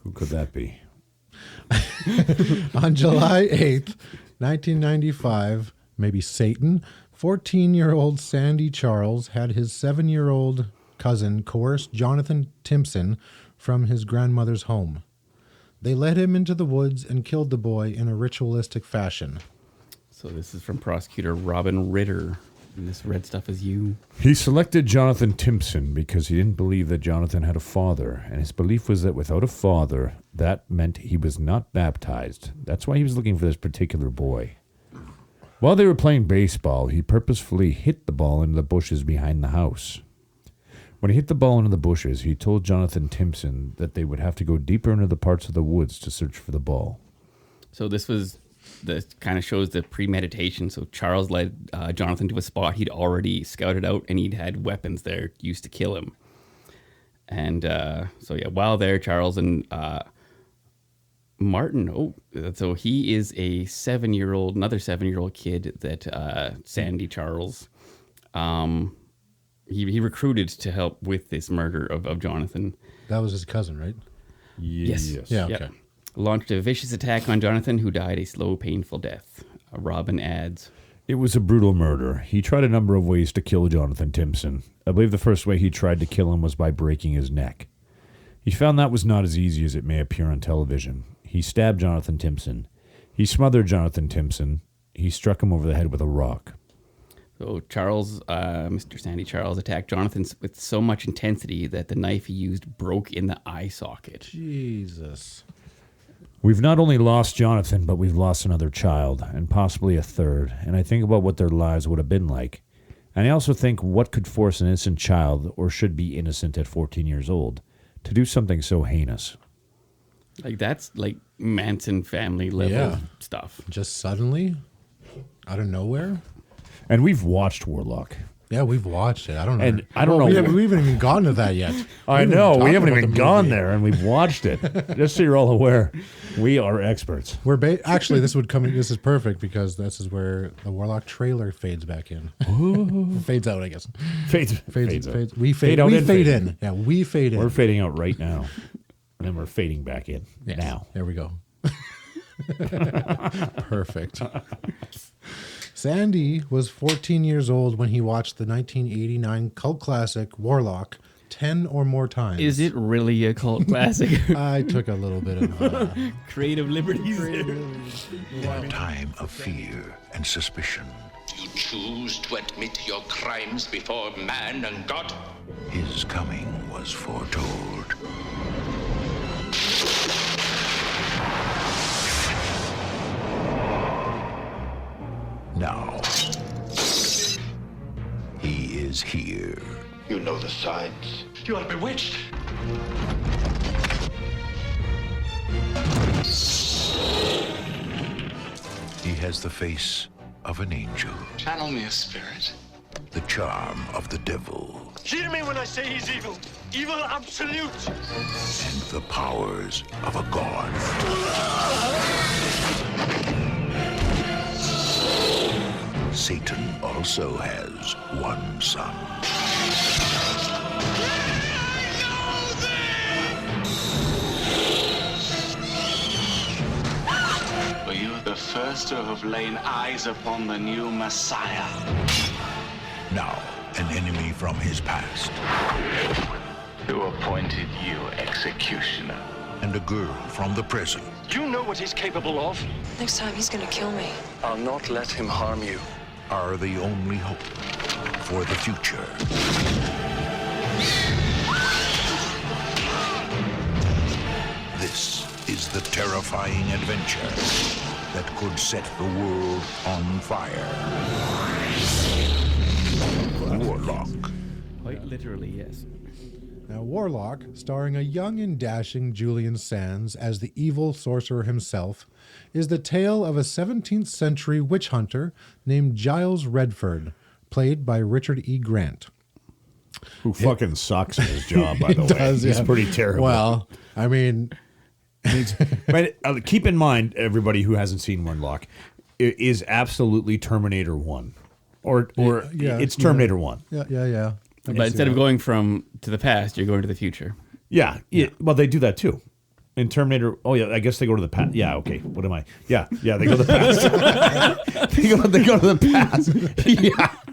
Who could that be? On July 8th, 1995, maybe Satan, 14-year-old Sandy Charles had his 7-year-old cousin coerce Jonathan Timpson from his grandmother's home. They led him into the woods and killed the boy in a ritualistic fashion. So this is from prosecutor Robin Ritter. And this red stuff is you. He selected Jonathan Timpson because he didn't believe that Jonathan had a father, and his belief was that without a father, that meant he was not baptized. That's why he was looking for this particular boy. While they were playing baseball, he purposefully hit the ball into the bushes behind the house. When he hit the ball into the bushes, he told Jonathan Timpson that they would have to go deeper into the parts of the woods to search for the ball. So this kind of shows the premeditation. So Charles led Jonathan to a spot he'd already scouted out, and he'd had weapons there used to kill him. And while there, Charles and Martin, so he is another 7-year-old kid that Sandy Charles, he recruited to help with this murder of Jonathan. That was his cousin, right? Yes. Yeah, okay. Yep. Launched a vicious attack on Jonathan, who died a slow, painful death. Robin adds, It was a brutal murder. He tried a number of ways to kill Jonathan Timpson. I believe the first way he tried to kill him was by breaking his neck. He found that was not as easy as it may appear on television. He stabbed Jonathan Timpson. He smothered Jonathan Timpson. He struck him over the head with a rock. So Charles, Mr. Sandy Charles, attacked Jonathan with so much intensity that the knife he used broke in the eye socket. Jesus. We've not only lost Jonathan, but we've lost another child, and possibly a third. And I think about what their lives would have been like. And I also think what could force an innocent child, or should be innocent at 14 years old, to do something so heinous. Like, that's like Manson family level stuff. Just suddenly, out of nowhere. And we've watched Warlock. Yeah, we've watched it. I don't know. And I don't know. We haven't even gotten to that yet. I know. We haven't even gone there, and we've watched it. Just so you're all aware, we are experts. Actually, this is perfect because this is where the Warlock trailer fades back in. Fades out, I guess. Fades out. We fade in. Yeah, we fade in. We're fading out right now, and then we're fading back in now. There we go. Perfect. Sandy was 14 years old when he watched the 1989 cult classic Warlock 10 or more times. Is it really a cult classic? I took a little bit of creative liberties. In a time of fear and suspicion, you choose to admit your crimes before man and God? His coming was foretold. Now, he is here. You know the signs. You are bewitched. has the face of an angel, Channel me a spirit. the charm of the devil, Hear me when I say he's evil. Evil absolute. and the powers of a god. Satan also has one son. For you are the first to have laid eyes upon the new Messiah. Now, an enemy from his past. Who appointed you executioner? And a girl from the present. Do you know what he's capable of? Next time he's gonna kill me. I'll not let him harm you. Are the only hope for the future. This is the terrifying adventure that could set the world on fire. Warlock. Quite literally, yes. Now, Warlock, starring a young and dashing Julian Sands as the evil sorcerer himself, is the tale of a 17th century witch hunter named Giles Redford, played by Richard E. Grant. Who fucking sucks at his job, by the way. Does, He's yeah. pretty terrible. Well, I mean... But keep in mind, everybody who hasn't seen Warlock, it is absolutely Terminator 1. Or Yeah, it's Terminator 1. Yeah. But instead of going to the past, you're going to the future. Yeah. Well, they do that too. In Terminator, oh yeah, I guess they go to the past. Yeah, okay. What am I? Yeah, they go to the past. they go to the past.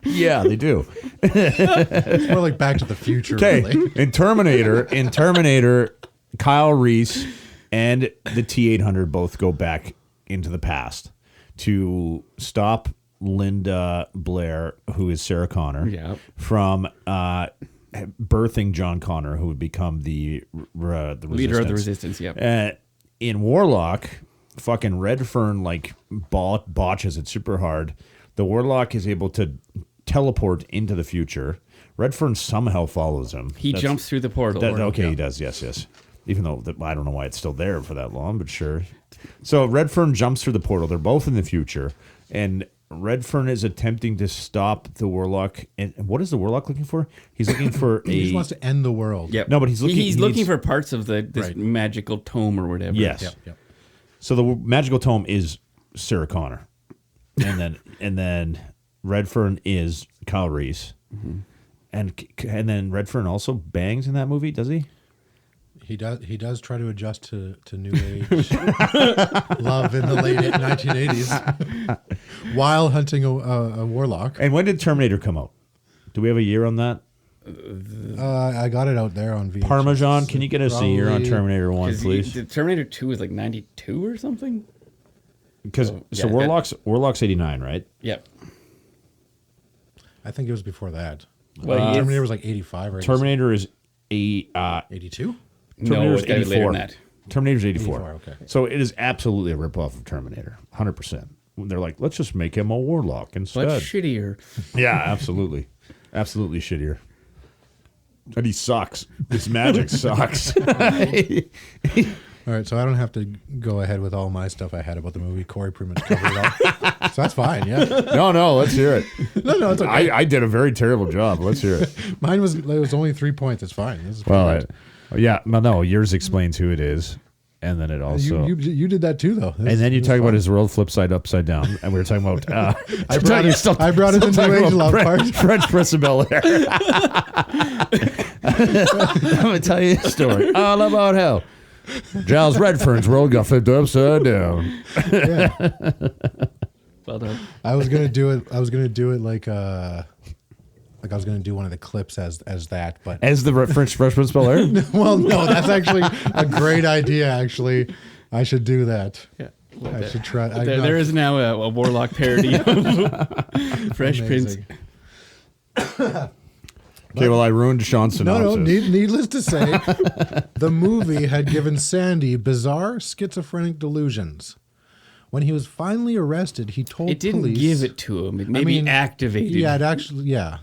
Yeah, they do. It's more like Back to the Future. Okay, Really. in Terminator, Kyle Reese and the T-800 both go back into the past to stop Linda Blair, who is Sarah Connor, from birthing John Connor, who would become the leader of the Resistance. Yep. In Warlock, fucking Redfern botches it super hard. The Warlock is able to teleport into the future. Redfern somehow follows him. He jumps through the portal. He does. Yes. Even though I don't know why it's still there for that long, but sure. So Redfern jumps through the portal. They're both in the future, and Redfern is attempting to stop the Warlock. And what is the Warlock looking for? He's looking for He just wants to end the world. Yep. No, but he's looking for parts of this magical tome or whatever. Yes. Yep. So the magical tome is Sarah Connor, and then Redfern is Kyle Reese, and then Redfern also bangs in that movie, does he? He does try to adjust to new age love in the late 1980s while hunting a warlock. And when did Terminator come out? Do we have a year on that? I got it out there on VHS. Parmesan, can you get us a year on Terminator 1, please? Terminator 2 is like 92 or something? Because Warlock's 89, right? Yep. I think it was before that. Well, Terminator was like 85 or 86. Terminator is 82? No, it's got to be later than that. Terminator's 84. Okay. So it is absolutely a ripoff of Terminator, 100%. They're like, let's just make him a warlock instead. But shittier. Yeah, absolutely. Absolutely shittier. And he sucks. His magic sucks. All right, so I don't have to go ahead with all my stuff I had about the movie. Corey pretty much covered it all. So that's fine, yeah. No, let's hear it. No, it's okay. I did a very terrible job. Let's hear it. Mine was only 3 points. It's fine. This is yours explains who it is. And then it also... You did that too, though. And then you talk about his world flipped upside down. And we were talking about... I brought in the New Age love part. French Prince of Bel-Air. I'm going to tell you a story all about how Giles Redfern's world got flipped upside down. Yeah. Well done. I was gonna do it like I was gonna do one of the clips as that, but as the French Prince Bel-Air. Well, no, that's actually a great idea. Actually, I should do that. Yeah, I should try. There is now a Warlock parody of Fresh Prince. Okay, well, I ruined Sean's synopsis. No, needless to say, the movie had given Sandy bizarre schizophrenic delusions. When he was finally arrested, he told police... It didn't give it to him. It maybe activated. Yeah, it actually... Yeah.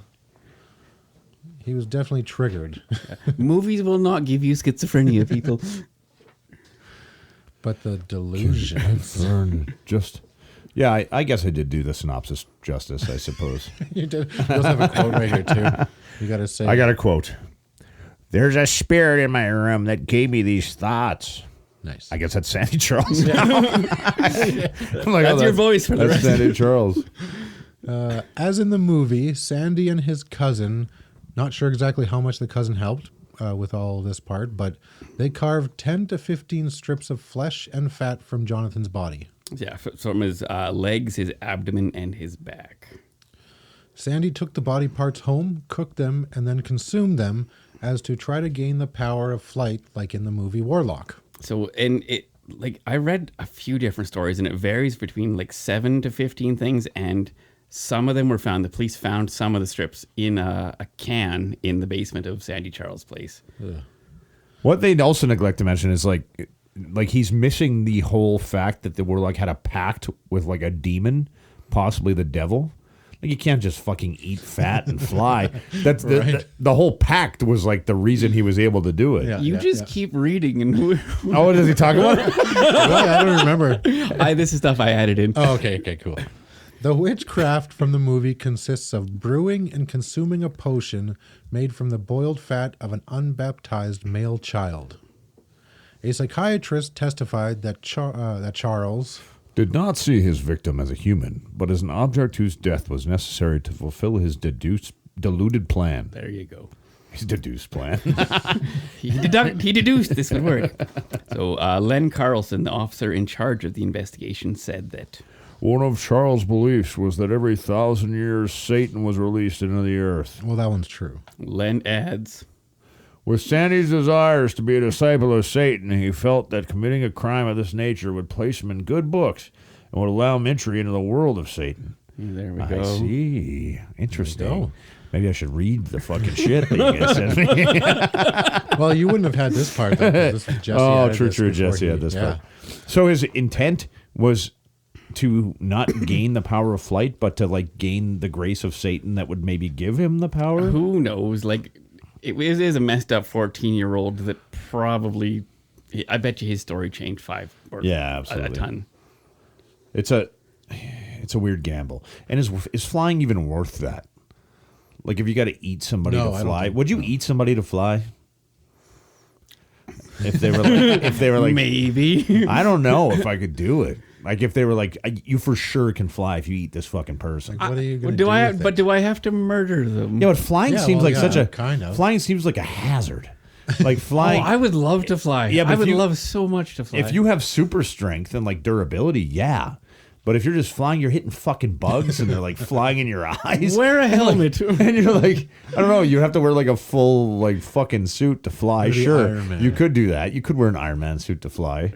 He was definitely triggered. Movies will not give you schizophrenia, people. But the delusions... Yeah, I guess I did do the synopsis justice, I suppose. You did. You also have a quote right here, too. You got to say. I got a quote. There's a spirit in my room that gave me these thoughts. Nice. I guess that's Sandy Charles. Yeah. I'm like, that's your voice for the rest. That's Sandy Charles. As in the movie, Sandy and his cousin, not sure exactly how much the cousin helped with all this part, but they carved 10 to 15 strips of flesh and fat from Jonathan's body. Yeah, from his legs, his abdomen, and his back. Sandy took the body parts home, cooked them, and then consumed them as to try to gain the power of flight like in the movie Warlock. So, and it, like, I read a few different stories, and it varies between like 7 to 15 things, and some of them were found. The police found some of the strips in a can in the basement of Sandy Charles' place. Ugh. What they also neglect to mention is like he's missing the whole fact that the Warlock had a pact with like a demon, possibly the devil. Like, you can't just fucking eat fat and fly. That's Right. the whole pact was like the reason he was able to do it. Yeah. You just keep reading. And Oh, what does he talk about? I don't remember. This is stuff I added in. Oh, okay, cool. The witchcraft from the movie consists of brewing and consuming a potion made from the boiled fat of an unbaptized male child. A psychiatrist testified that Charles Did not see his victim as a human, but as an object whose death was necessary to fulfill his deluded plan. There you go. His deduced plan. He deduced this would work. So Len Carlson, the officer in charge of the investigation, said that One of Charles' beliefs was that every 1,000 years Satan was released into the earth. Well, that one's true. Len adds, With Sandy's desires to be a disciple of Satan, he felt that committing a crime of this nature would place him in good books and would allow him entry into the world of Satan. there we go. I see. Interesting. go. Maybe I should read the fucking shit that you guys sent me. Well, you wouldn't have had this part. Though, 'cause this, Jesse added this true. before Jesse had this yeah. part. So his intent was to not gain the power of flight, but to like gain the grace of Satan that would maybe give him the power? Who knows? Like, it is a messed up 14-year-old that probably, I bet you his story changed absolutely. a ton. It's a weird gamble. And is flying even worth that? Like, if you got to eat somebody to fly, would you eat somebody to fly? If they were like, maybe. I don't know if I could do it. Like, if they were like, you for sure can fly if you eat this fucking person. Like, what are you going to do with But do I have to murder them? Yeah, but flying seems like such a kind of. Flying seems like a hazard. Like flying. I would love to fly. Yeah, but I would love so much to fly. If you have super strength and like durability, yeah. But if you're just flying, you're hitting fucking bugs and they're like flying in your eyes. Wear a helmet. And you're like, I don't know, you have to wear like a full like fucking suit to fly. Maybe Sure, Iron Man. you could do that. You could wear an Iron Man suit to fly.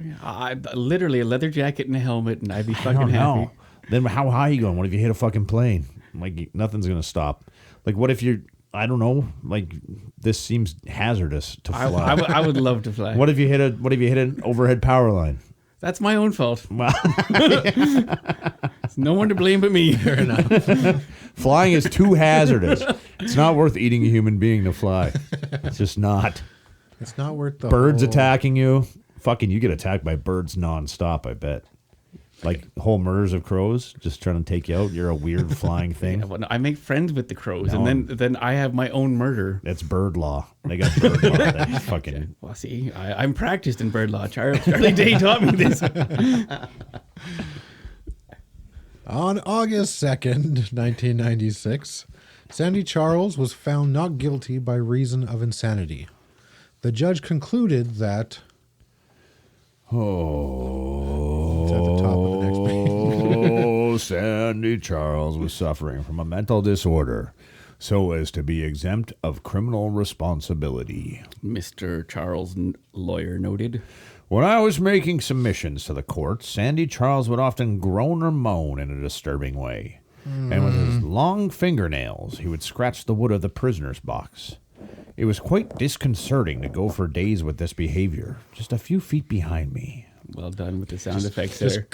Literally a leather jacket and a helmet, and I'd be I fucking don't happy. know. Then how high are you going? What if you hit a fucking plane? Like, nothing's gonna stop. Like, what if you're? I don't know. Like, this seems hazardous to fly. I would love to fly. What if you hit an overhead power line? That's my own fault. Well, There's no one to blame but me. Fair enough. flying is too hazardous. It's not worth eating a human being to fly. It's just not. It's not worth the Birds whole... attacking you. Fucking, you get attacked by birds nonstop, I bet. Like whole murders of crows just trying to take you out. You're a weird flying thing. Yeah, well, no, I make friends with the crows, No, and then I have my own murder. That's bird law. They got bird law. That's fucking. Well, see, I'm practiced in bird law. Charlie Day taught me this. On August 2nd, 1996, Sandy Charles was found not guilty by reason of insanity. The judge concluded that... Oh, it's at the top of the next page. Sandy Charles was suffering from a mental disorder so as to be exempt of criminal responsibility. Mr. Charles' lawyer noted. When I was making submissions to the court, Sandy Charles would often groan or moan in a disturbing way. And with his long fingernails, he would scratch the wood of the prisoner's box. It was quite disconcerting to go for days with this behavior, just a few feet behind me. Well done with the sound effects there.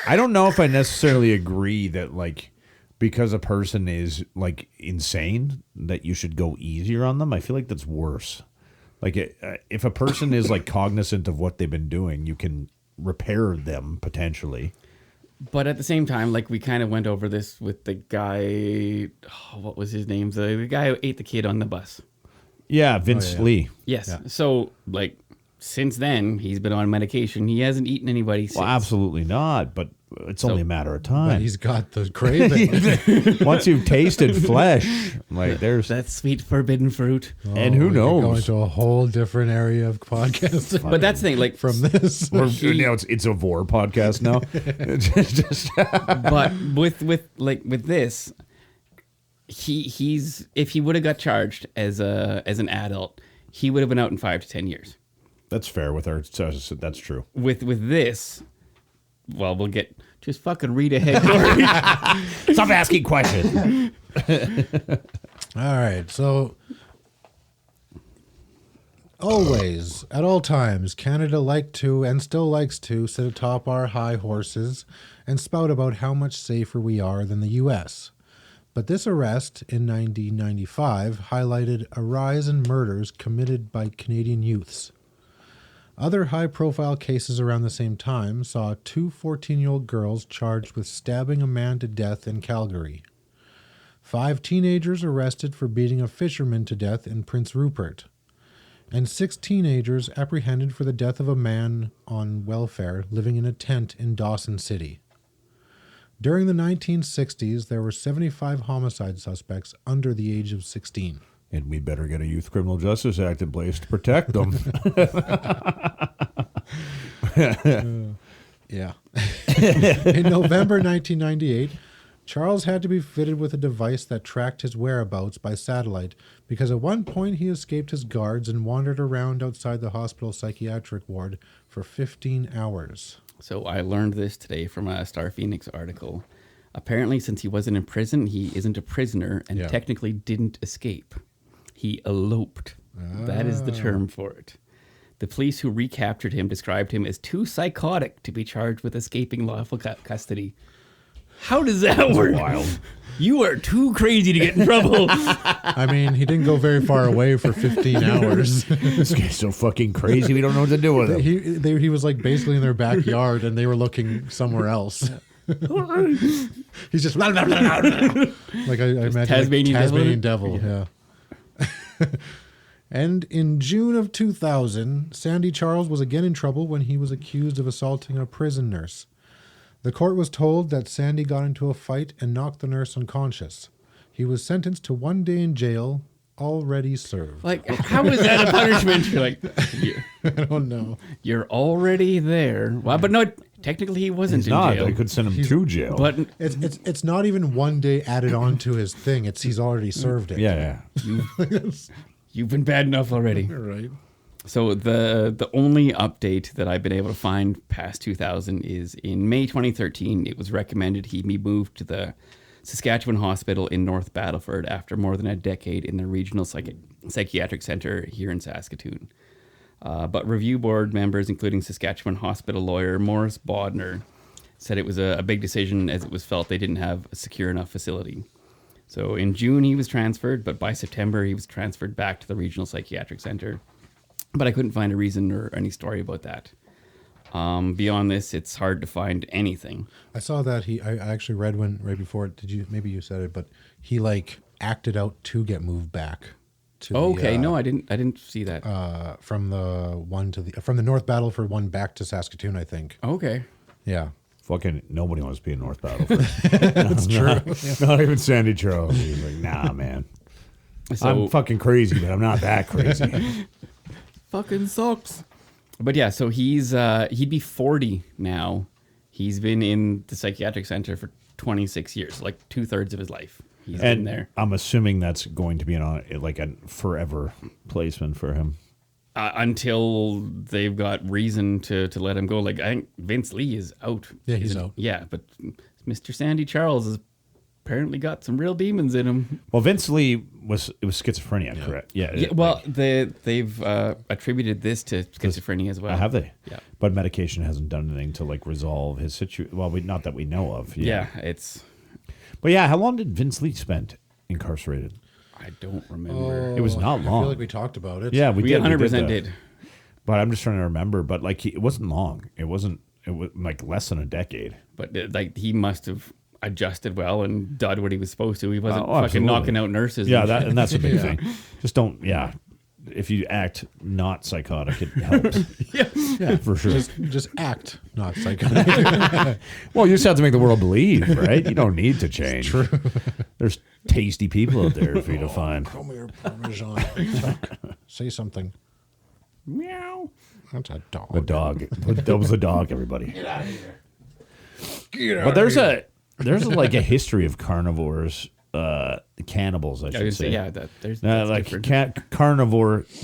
I don't know if I necessarily agree that, like, because a person is, like, insane, that you should go easier on them. I feel like that's worse. Like, if a person is, like, cognizant of what they've been doing, you can repair them, potentially. But at the same time, like we kind of went over this with the guy, what was his name? The guy who ate the kid on the bus. Yeah, Vince Lee. Yes. Yeah. So, like, since then, he's been on medication. He hasn't eaten anybody since. Well, absolutely not, but it's only a matter of time. But he's got the craving. Once you've tasted flesh, like there's that sweet forbidden fruit. And who we could go knows? into a whole different area of podcasting. But that's the thing, like from this. Now it's a vor podcast now. But with this, he's if he would have got charged as an adult, he would have been out in 5 to 10 years. That's fair with her. That's true. With this, well, we'll get just fucking read ahead. Corey. Stop asking questions. All right, so always, at all times, Canada liked to and still likes to sit atop our high horses and spout about how much safer we are than the U.S. But this arrest in 1995 highlighted a rise in murders committed by Canadian youths. Other high-profile cases around the same time saw 2 14-year-old girls charged with stabbing a man to death in Calgary. 5 teenagers arrested for beating a fisherman to death in Prince Rupert. And 6 teenagers apprehended for the death of a man on welfare living in a tent in Dawson City. During the 1960s, there were 75 homicide suspects under the age of 16. And we better get a Youth Criminal Justice Act in place to protect them. Yeah. In November 1998, Charles had to be fitted with a device that tracked his whereabouts by satellite because at one point he escaped his guards and wandered around outside the hospital psychiatric ward for 15 hours. So I learned this today from a Star Phoenix article. Apparently, since he wasn't in prison, he isn't a prisoner and technically didn't escape. He eloped. That is the term for it. The police who recaptured him described him as too psychotic to be charged with escaping lawful custody. How does that work? Wild. You are too crazy to get in trouble. I mean, he didn't go very far away for 15 hours. This guy's so fucking crazy, we don't know what to do with him. He was like basically in their backyard and they were looking somewhere else. He's just like I imagine Tasmanian devil. Yeah. And in June of 2000, Sandy Charles was again in trouble when he was accused of assaulting a prison nurse. The court was told that Sandy got into a fight and knocked the nurse unconscious. He was sentenced to 1 day in jail, already served. Like, how is that a punishment? You're like, I don't know. You're already there. Well, but no, technically he wasn't in jail. They could send him to jail. But it's not even 1 day added on to his thing. He's already served it. Yeah. You've been bad enough already. Right. So the only update that I've been able to find past 2000 is in May 2013, it was recommended he be moved to the Saskatchewan Hospital in North Battleford after more than a decade in the regional psychiatric center here in Saskatoon. But review board members, including Saskatchewan hospital lawyer Morris Bodner, said it was a big decision as it was felt they didn't have a secure enough facility. So in June he was transferred, but by September he was transferred back to the regional psychiatric center. But I couldn't find a reason or any story about that. Beyond this, it's hard to find anything. I saw that I actually read one right before it. Maybe you said it, but he acted out to get moved back. No, I didn't see that. From the North Battleford one back to Saskatoon, I think. Okay. Yeah. Fucking nobody wants to be in North Battleford. That's true. Not even Sandy Charles. He's like, nah, man. So, I'm fucking crazy, but I'm not that crazy. Fucking sucks. But yeah, so he'd be 40 now. He's been in the psychiatric center for 26 years, like 2/3 of his life. He's been there. I'm assuming that's going to be a forever placement for him. Until they've got reason to let him go. Like, I think Vince Lee is out. Yeah, he's out. Yeah, but Mr. Sandy Charles has apparently got some real demons in him. Well, Vince Lee was schizophrenia, correct? Yeah. Well, they've attributed this to schizophrenia as well. Have they? Yeah. But medication hasn't done anything to resolve his situation. Well, not that we know of. Yeah, it's. But yeah, how long did Vince Lee spend incarcerated? I don't remember. It was not long. I feel like we talked about it. Yeah, we did. 100% did. But I'm just trying to remember. But it wasn't long. It was less than a decade. But like he must have adjusted well and done what he was supposed to. He wasn't fucking absolutely. knocking out nurses. Yeah, and that's a big thing. Just don't. Yeah, if you act not psychotic, it helps. Yeah, for sure. Just act not psychotic. Well, you just have to make the world believe, right? You don't need to change. True. There's tasty people out there for you to find. Come here, Parmesan. Say something. Meow. That's a dog. The dog. That was a dog. Everybody. Get out of here. But there's like a history of carnivores, cannibals, I should say. Yeah, that's like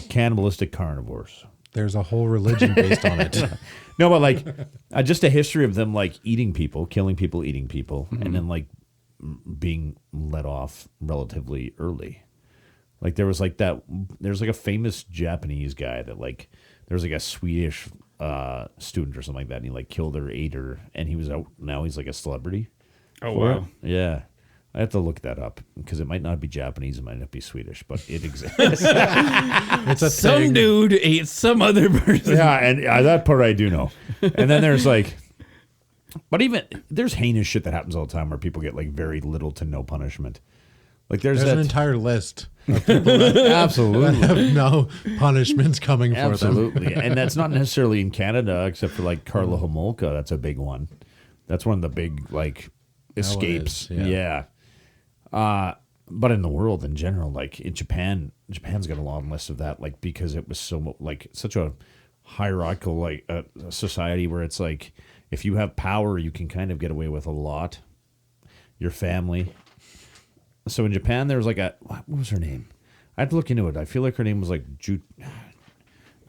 cannibalistic carnivores. There's a whole religion based on it. No, but like just a history of them like eating people, killing people, eating people, and then like being let off relatively early. Like there's like a famous Japanese guy that like there's like a Swedish student or something like that, and he like killed her, ate her, and he was out. Now he's like a celebrity. Oh wow! Yeah, I have to look that up because it might not be Japanese, it might not be Swedish, but it exists. It's a some thing. dude ate some other person. Yeah, and that part I do know. And then there's like, but even there's heinous shit that happens all the time where people get like very little to no punishment. Like there's an that entire list of people that, absolutely that have no punishments coming for them. Absolutely. And that's not necessarily in Canada, except for like Karla Homolka. That's a big one. That's one of the big like escapes. Yeah. But in the world in general, like in Japan's got a long list of that, like because it was so like such a hierarchical like society where it's like if you have power, you can kind of get away with a lot. Your family. So in Japan, there was like what was her name? I had to look into it. I feel like her name was like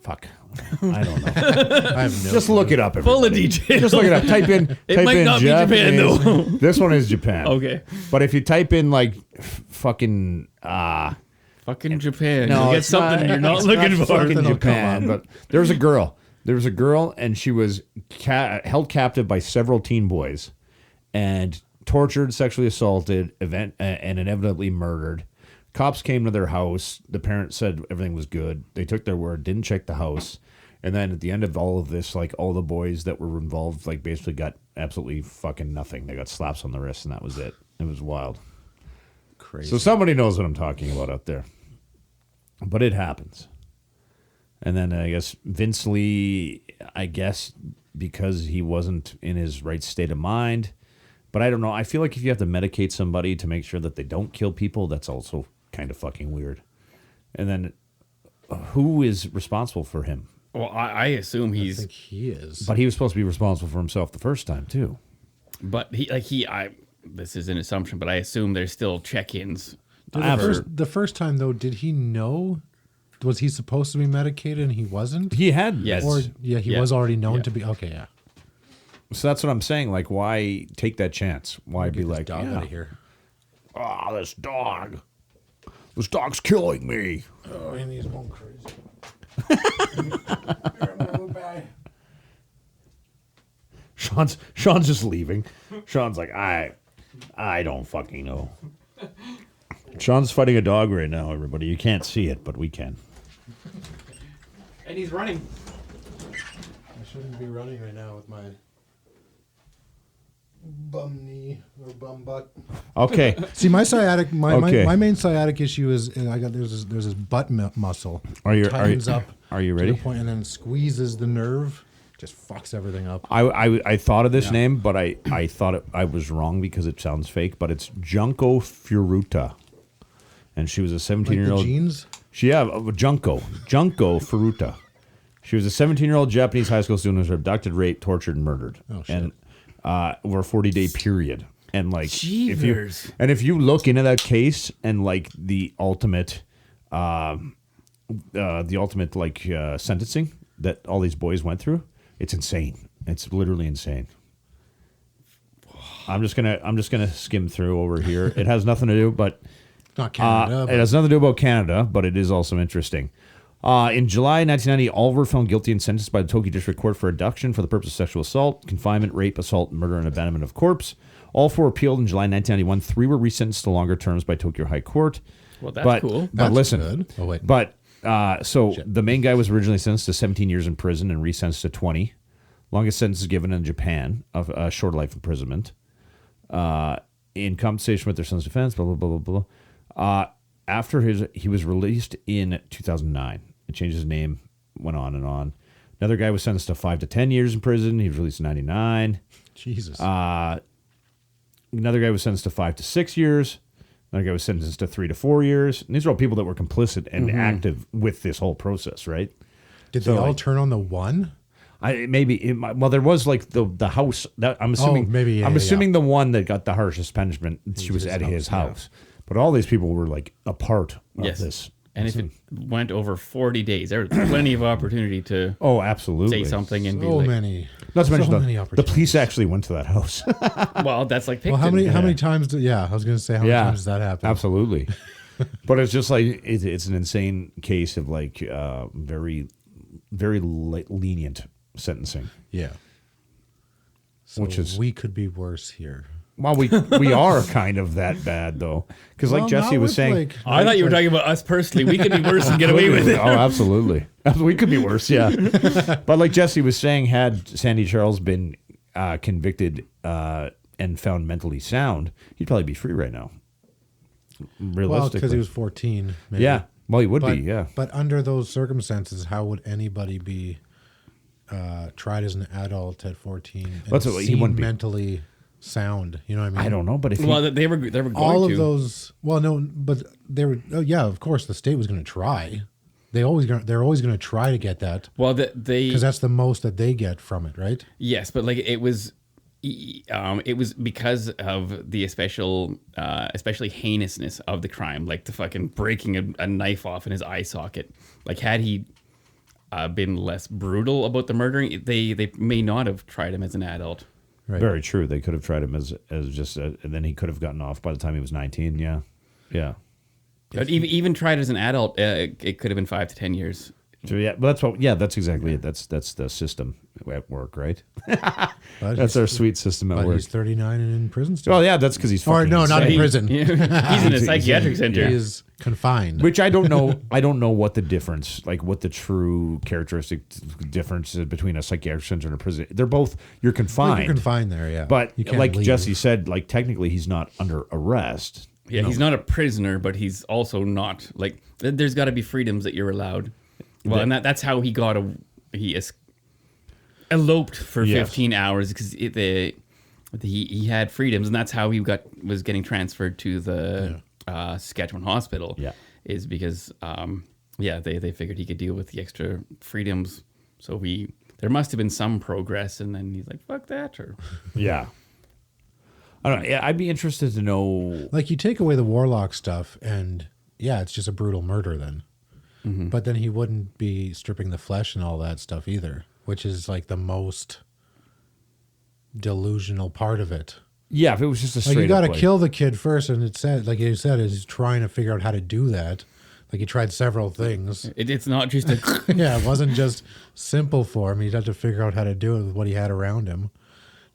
fuck. I don't know. I have no Just look it up. Full of everybody. details. Just look it up. Type in. It might not be Japan, Japanese. though. This one is Japan. Okay. But if you type in like fucking Japan, no, you get it's something not, you're not it's looking not for. fucking Japan. But there was a girl. And she was held captive by several teen boys, and tortured, sexually assaulted, and inevitably murdered. Cops came to their house. The parents said everything was good. They took their word, didn't check the house. And then at the end of all of this, like all the boys that were involved, like basically got absolutely fucking nothing. They got slaps on the wrist and that was it. It was wild. Crazy. So somebody knows what I'm talking about out there. But it happens. And then I guess Vince Lee, because he wasn't in his right state of mind. But I don't know. I feel like if you have to medicate somebody to make sure that they don't kill people, that's also kind of fucking weird. And then who is responsible for him? Well, I assume I think he is. But he was supposed to be responsible for himself the first time, too. But this is an assumption, but I assume there's still check-ins. The first time, though, did he know? Was he supposed to be medicated and he wasn't? He had. Yes. Or, he was already known to be. Okay, yeah. So that's what I'm saying. Like, why take that chance? Why be like, dog out of here? Oh, this dog. This dog's killing me. Oh, and he's going crazy. Sean's just leaving. Sean's like, I don't fucking know. Sean's fighting a dog right now, everybody. You can't see it, but we can. And he's running. I shouldn't be running right now with my bum knee or bum butt. Okay. See, my sciatic, Okay. my main sciatic issue is there's this butt muscle. Tightens up. Are you to ready? the point and then squeezes the nerve. Just fucks everything up. I thought of this name, but I thought I was wrong because it sounds fake. But it's Junko Furuta, and she was a 17-year-old. Like the jeans? Junko Furuta. She was a 17-year-old Japanese high school student who was abducted, raped, tortured, and murdered. Oh shit! And over a 40-day period. And like, Jeevers. if you look into that case and like the ultimate like sentencing that all these boys went through, it's insane. It's literally insane. I'm just gonna skim through over here. It has nothing to do, but not Canada. it has nothing to do about Canada, but it is also interesting. In July 1990, all were found guilty and sentenced by the Tokyo District Court for abduction for the purpose of sexual assault, confinement, rape, assault, murder, and abandonment of corpse. All four appealed in July 1991. 3 were resentenced to longer terms by Tokyo High Court. Well, that's cool. But That's listen, good. Oh, wait. but the main guy was originally sentenced to 17 years in prison and resentenced to 20. Longest sentence is given in Japan of a short life imprisonment. In compensation with their son's defense, blah, blah, blah, blah, blah. After he was released in 2009. It changed his name, went on and on. Another guy was sentenced to 5 to 10 years in prison. He was released in 99. Jesus. Another guy was sentenced to 5 to 6 years. Another guy was sentenced to 3 to 4 years. And these are all people that were complicit and active with this whole process, right? Did they all turn on the one? Well, there was like the house that I'm assuming. I'm assuming the one that got the harshest punishment. She was at his house, but all these people were like a part of this. And if it went over 40 days, there was plenty of opportunity to absolutely say something and be so like, many. Not to mention many the police actually went to that house. well, that's like well, how many times? I was going to say how many times does that happen? Absolutely. But it's just like it's an insane case of like very, very lenient sentencing. Yeah. So which is we could be worse here. Well, we are kind of that bad though, because like Jesse was saying, I thought you were talking about us personally. We could be worse and get away with it. Oh, absolutely, we could be worse. Yeah, but like Jesse was saying, had Sandy Charles been convicted and found mentally sound, he'd probably be free right now. Realistically, well, because he was 14. Maybe. Yeah, well, he would be. Yeah, but under those circumstances, how would anybody be tried as an adult at 14? And he wouldn't be mentally sound. You know what I mean? I don't know, but if they were going all to. of those. Well, no, but they were. Oh, yeah, of course, the state was going to try. They're always going to try to get that. Well, because that's the most that they get from it, right? Yes, but like it was because of the especially heinousness of the crime, like the fucking breaking a knife off in his eye socket. Like had he been less brutal about the murdering, they may not have tried him as an adult. Right. Very true. They could have tried him as just, and then he could have gotten off by the time he was 19. Yeah, yeah. But even tried as an adult, it could have been 5 to 10 years. So yeah, but that's what. Yeah, that's exactly it. That's the system at work, right? That's our sweet system at work. He's 39 and in prison still. Well, yeah, that's because he's. Or no, not in prison. He's in a psychiatric center. He is confined. Which I don't know. I don't know what the difference, like what the true characteristic difference is between a psychiatric center and a prison. They're both. You're confined. Well, you're confined there, yeah. But you can't like leave. Jesse said, like technically he's not under arrest. Yeah, he's not a prisoner, but he's also not like. There's got to be freedoms that you're allowed. Well, and that's how he got he eloped for 15 hours because he had freedoms, and that's how he was getting transferred to the Saskatchewan hospital. Yeah, is because they figured he could deal with the extra freedoms. So there must have been some progress, and then he's like, "Fuck that," or yeah. I don't know. Yeah, I'd be interested to know. Like you take away the Warlock stuff, and it's just a brutal murder then. Mm-hmm. But then he wouldn't be stripping the flesh and all that stuff either, which is like the most delusional part of it. Yeah, if it was just a straight like you got to kill the kid first, and it said, like you said, he's trying to figure out how to do that. Like he tried several things. It's not just it wasn't just simple for him. He'd have to figure out how to do it with what he had around him.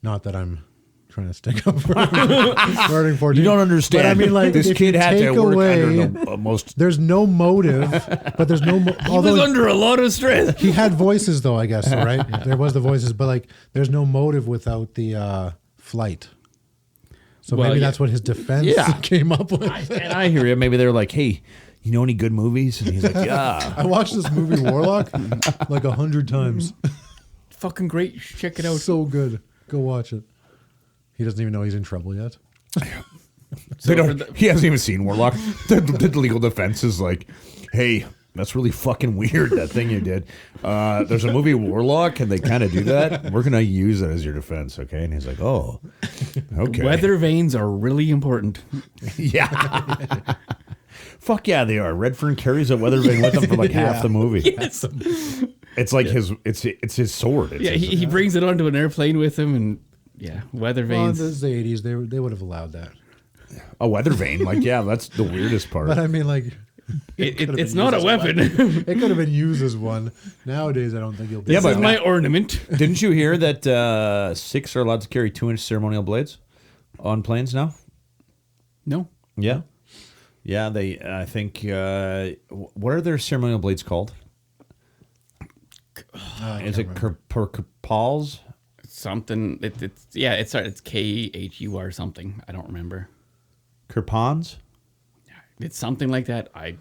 Not that I'm trying to stick up for murdering 14. You don't understand. But I mean, like, this kid had to work under the most. There's no motive, but there's no. He was under a lot of stress. He had voices, though, I guess, right? Yeah. There was the voices, but like, there's no motive without the flight. So maybe that's what his defense came up with. And I hear you. Maybe they're like, "Hey, you know any good movies?" And he's like, "Yeah." I watched this movie Warlock like 100 times. Fucking great. Check it out. So good. Go watch it. He doesn't even know he's in trouble yet. He hasn't even seen Warlock. The legal defense is like, "Hey, that's really fucking weird, that thing you did. There's a movie Warlock, and they kind of do that. We're going to use that as your defense, okay?" And he's like, "Oh, okay." Weather vanes are really important. Yeah. Fuck yeah, they are. Redfern carries a weather vane with him for like half the movie. Yes. It's like it's his sword. He brings it onto an airplane with him, and weather vanes. Well, this is the 80s. They would have allowed that. A weather vane? Like, yeah, that's the weirdest part. But I mean, like, it's not a weapon. It could have been used as one. Nowadays, I don't think you'll be. This is my ornament. Didn't you hear that Sikhs are allowed to carry 2-inch ceremonial blades on planes now? No. Yeah. Yeah, I think, what are their ceremonial blades called? Is it Kerpals? Something. It's Khur something. I don't remember. Kerpons? It's something like that. I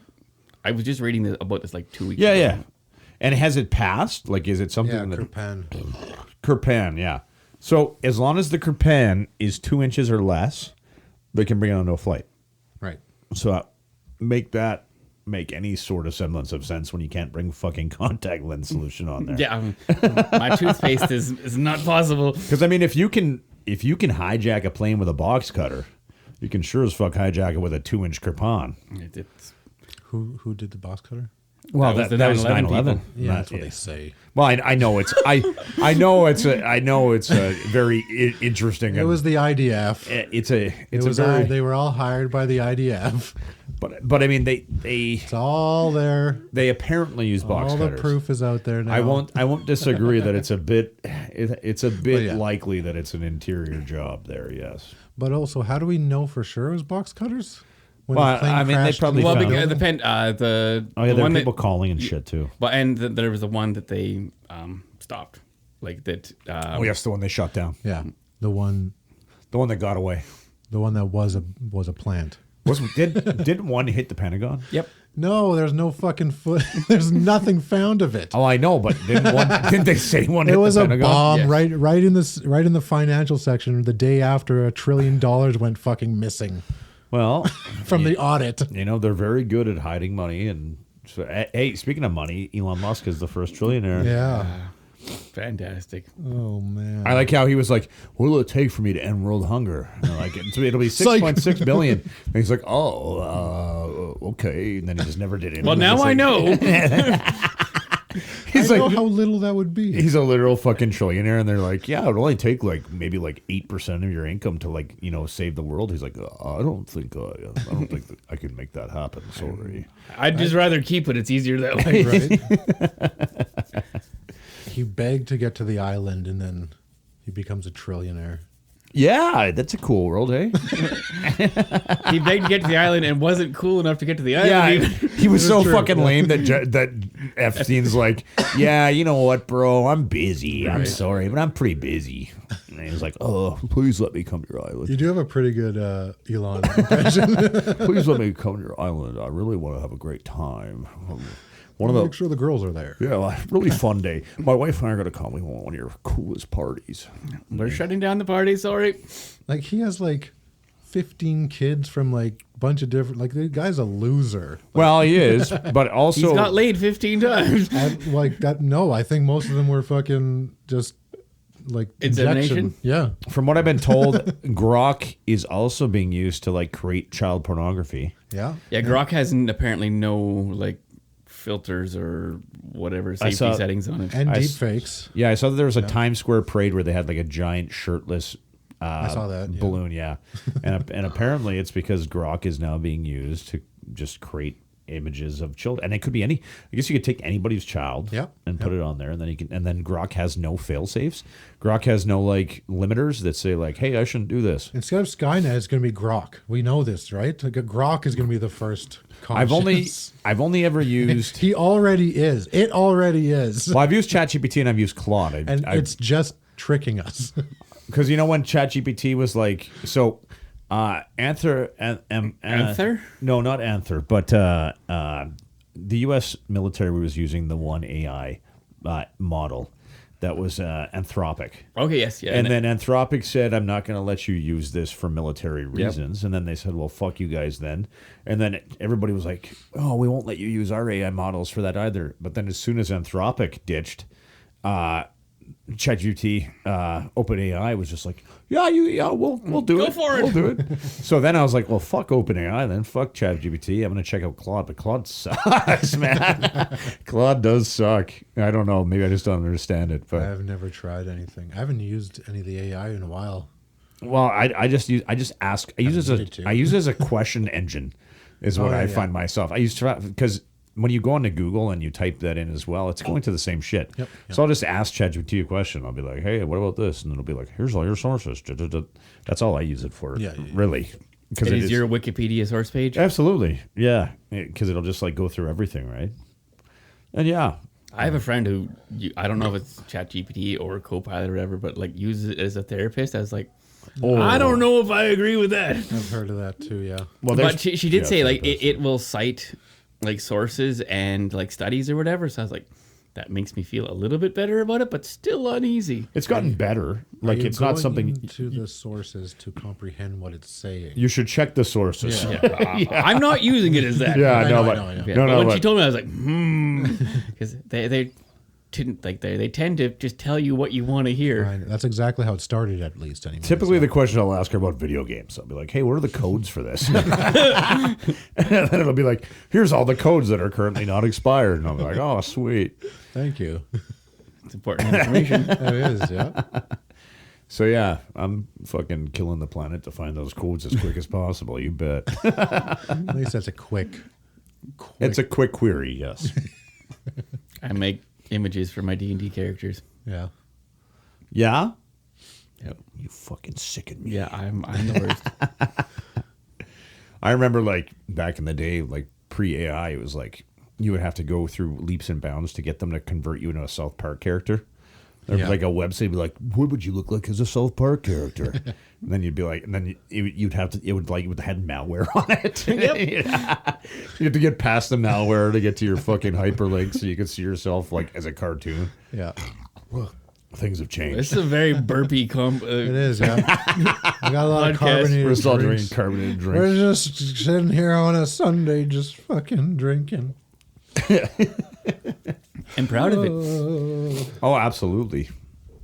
was just reading about this like 2 weeks Yeah, ago. yeah. And has it passed? Like, is it something that... Kerpan. Kerpan, yeah. So as long as the Kerpan is 2 inches or less, they can bring it onto a flight. Right. So make any sort of semblance of sense when you can't bring fucking contact lens solution on there. Yeah, my toothpaste is not possible. Because I mean, if you can hijack a plane with a box cutter, you can sure as fuck hijack it with a 2-inch Kerpan. Who did the box cutter? Well, that was 9/11. Yeah, that's what they say. Well, I know it's I know it's a very interesting. It was the IDF. They were all hired by the IDF. But I mean they it's all there. They apparently use box cutters. All the proof is out there now. I won't disagree that it's a bit likely that it's an interior job there. Yes. But also, how do we know for sure it was box cutters? Well, I mean, they probably found because it. the there one were people calling and shit too. Well, and there was the one that they stopped, like that. Oh yes, the one they shut down. Yeah, the one that got away. The one that was a plant. Didn't one hit the Pentagon? Yep. No, there's no fucking foot. There's nothing found of it. Oh, I know, but didn't they say one hit the Pentagon? It was a bomb right in the financial section the day after $1 trillion went fucking missing. Well, from the audit. You know, they're very good at hiding money. And so, hey, speaking of money, Elon Musk is the first trillionaire. Yeah. Fantastic. Oh, man. I like how he was like, what will it take for me to end world hunger? And they're like, it'll be 6.6 billion. And he's like, okay. And then he just never did it. Well, now I know. I know how little that would be. He's a literal fucking trillionaire, and they're like, yeah, it would only take maybe 8% of your income to save the world. He's like, I don't think that I could make that happen. Sorry. I'd just rather keep it. It's easier that way. Right? He begged to get to the island, and then he becomes a trillionaire. Yeah, that's a cool world, eh? He begged to get to the island and wasn't cool enough to get to the island. Yeah, he was so fucking lame that Epstein's like, yeah, you know what, bro? I'm busy. I'm sorry, but I'm pretty busy. And he's like, oh, please let me come to your island. You do have a pretty good Elon impression. Please let me come to your island. I really want to have a great time. Make sure the girls are there. Yeah, really fun day. My wife and I are going to come. We want one of your coolest parties. We're shutting down the party, sorry. Like, he has 15 kids from a bunch of different, the guy's a loser. Well, he is, but also he's got laid 15 times. No, I think most of them were fucking just insemination. Yeah. From what I've been told, Grok is also being used to create child pornography. Yeah. Yeah, Grok has apparently no filters or whatever safety settings on it. And deep fakes. Yeah, I saw that there was a Times Square parade where they had a giant shirtless I saw that, balloon, yeah. and apparently it's because Grok is now being used to just create images of children. And it could be I guess you could take anybody's child and put it on there, and then Grok has no fail safes. Grok has no limiters that say hey, I shouldn't do this. Instead of Skynet, it's going to be Grok. We know this, right? Grok is going to be the first conscious. I've only ever used. He already is. It already is. Well, I've used ChatGPT and I've used Claude, it's just tricking us. Because when ChatGPT was Anther? No, not Anther, but the U.S. military was using the one AI model that was Anthropic. Okay, yes, yeah. And then Anthropic said, I'm not going to let you use this for military reasons. Yep. And then they said, well, fuck you guys then. And then everybody was like, oh, we won't let you use our AI models for that either. But then as soon as Anthropic ditched, ChatGPT, OpenAI was just like, we'll do it. Go for it. We'll do it. So then I was like, well, fuck OpenAI, then fuck ChatGPT. I'm going to check out Claude, but Claude sucks, man. Claude does suck. I don't know. Maybe I just don't understand it. But I've never tried anything. I haven't used any of the AI in a while. Well, I use it as a question engine is what I find myself. I used to, because when you go into Google and you type that in as well, it's going to the same shit. Yep. So I'll just ask ChatGPT a question. I'll be like, hey, what about this? And it'll be like, here's all your sources. That's all I use it for, really. Because it is your Wikipedia source page? Absolutely. Yeah. Because it'll just go through everything, right? And yeah. I have a friend who I don't know if it's ChatGPT or Copilot or whatever, but like uses it as a therapist. I was like, I don't know if I agree with that. I've heard of that too. Yeah. Well, but she did say like it will cite like sources and like studies or whatever. So I was like, that makes me feel a little bit better about it, but still uneasy. It's gotten better. Like it's not something to the sources to comprehend what it's saying. You should check the sources. Yeah. I'm not using it as that. Yeah, I know. But when she told me, I was like, because they tend to just tell you what you want to hear. Right. That's exactly how it started, at least. Anyway. Typically, the question I'll ask her about video games, I'll be like, "Hey, what are the codes for this?" And then it'll be like, "Here's all the codes that are currently not expired," and I'll be like, "Oh, sweet, thank you." It's important information. It is, yeah. So yeah, I'm fucking killing the planet to find those codes as quick as possible. You bet. At least that's a quick. It's a quick query, yes. I make images for my D&D characters. Yeah. Yeah? Yep. You fucking sicken me. Yeah, I'm the worst. I remember like back in the day, like pre-AI, it was like you would have to go through leaps and bounds to get them to convert you into a South Park character. There was like a website be like, what would you look like as a South Park character? And then you'd be like, and then you'd have to, it would had malware on it. Yep. You have to get past the malware to get to your fucking hyperlink so you can see yourself like as a cartoon. Yeah. Things have changed. This is a very burpy It is, yeah. I got a lot of carbonated We're still drinks. drinking carbonated drinks. We're just sitting here on a Sunday just fucking drinking. I'm proud of it. Oh, absolutely.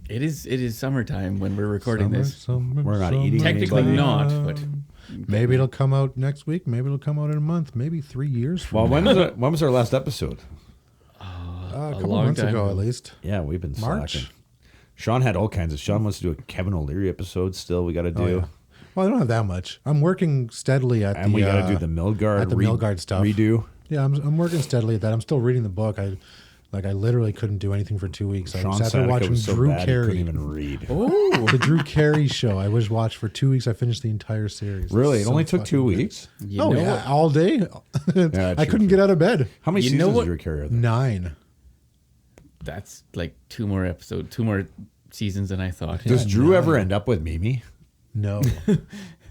It is summertime when we're recording this. We're not eating Technically anybody. not, but maybe it'll come out next week. Maybe it'll come out in a month. Maybe 3 years from Well, now. when was our last episode? A couple months ago, at least. Yeah, we've been March. slacking. Sean had all kinds of. Sean wants to do a Kevin O'Leary episode still. We got to do. Oh, yeah. Well, I don't have that much. I'm working steadily at And we got to do the Milgard at the Milgard stuff. redo. Yeah, I'm working steadily at that. I'm still reading the book. I literally couldn't do anything for 2 weeks. I Sean sat there Seneca watching was so Drew bad he Carey. couldn't even read. Oh, the Drew Carey show. I was watched for 2 weeks. I finished the entire series. Really? It So only took 2 fucking good. weeks? Oh yeah, all day. Yeah, I couldn't get out of bed. How many seasons of Drew Carey are there? 9. that's like 2 more seasons than I thought. Does Drew ever end up with Mimi? No,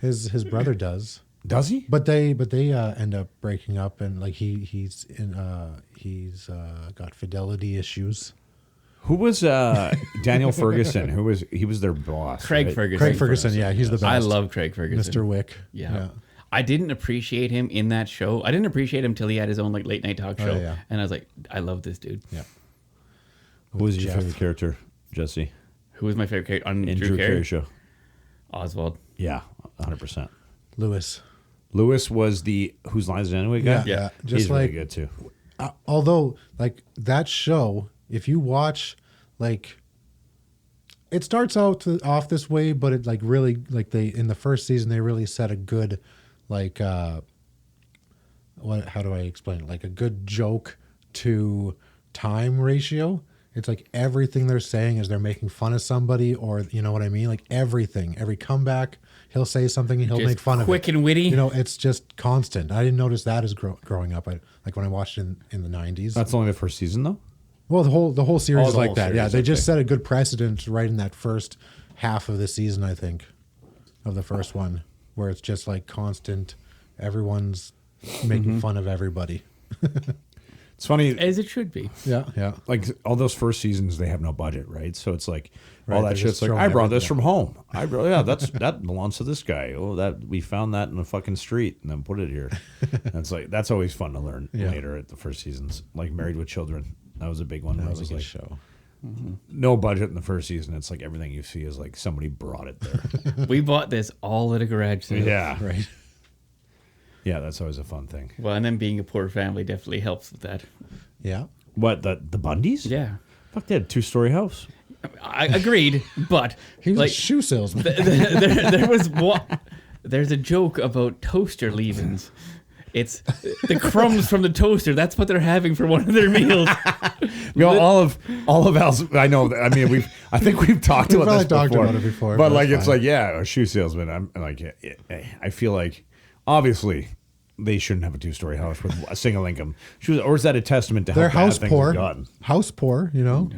his brother does. Does he? But they end up breaking up, and like he's got fidelity issues. Who was Daniel Ferguson? He was their boss? Craig right? Ferguson. Craig Ferguson, yeah, he's the best. I love Craig Ferguson. Mr. Wick. Yeah. I didn't appreciate him in that show. I didn't appreciate him till he had his own like late night talk show. yeah. And I was like, I love this dude. Yeah. Who was your Jeff. favorite character, Jesse? Who was my favorite character on In Drew Carey show? Oswald. Yeah, 100%. Lewis. Lewis was the Whose Lines Is It Anyway guy? Yeah. Just He's like really good too. Although, like that show, if you watch, like, it starts out off this way, but it like really like in the first season they really set a good, like, how do I explain it? Like a good joke to time ratio. It's like everything they're saying is they're making fun of somebody, or you know what I mean? Like everything, every comeback, he'll say something and he'll Just make fun of it. quick and witty. You know, it's just constant. I didn't notice that as growing up. Like when I watched it in the 90s. That's only the first season though? Well, the whole series is the like whole that. Yeah, series, they just okay. set a good precedent right in that first half of the season, I think, of the first one, where it's just like constant. Everyone's making fun of everybody. It's funny. As it should be. Yeah. Like all those first seasons, they have no budget, right? So it's like Right, all they're that just shit's like, throwing I brought this everything from home. That belongs to this guy. Oh, that we found that in the fucking street and then put it here. That's like that's always fun to learn later at the first seasons. Like Married with Children, that was a big one. That where was it a good like, show. No budget in the first season. It's like everything you see is like somebody brought it there. We bought this all at a garage sale. Yeah. Right. Yeah, that's always a fun thing. Well, and then being a poor family definitely helps with that. Yeah. What, the Bundys? Yeah. Fuck, they had a 2-story house. I agreed, but He was like a shoe salesman. there was one. There's a joke about toaster leavings. It's the crumbs from the toaster. That's what they're having for one of their meals. You know, all of Al's. I know. I mean, I think we've talked We've about this probably talked before. about it before, But but like, that's it's fine. like, yeah, a shoe salesman. I'm like, I feel like, obviously, they shouldn't have a 2-story house with a single income. Or is that a testament to how They're bad house things poor. have gotten? House poor, you know.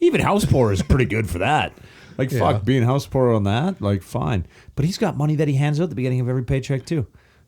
Even house poor is pretty good for that. Like, Yeah. fuck, being house poor on that, like, fine. But he's got money that he hands out at the beginning of every paycheck, too.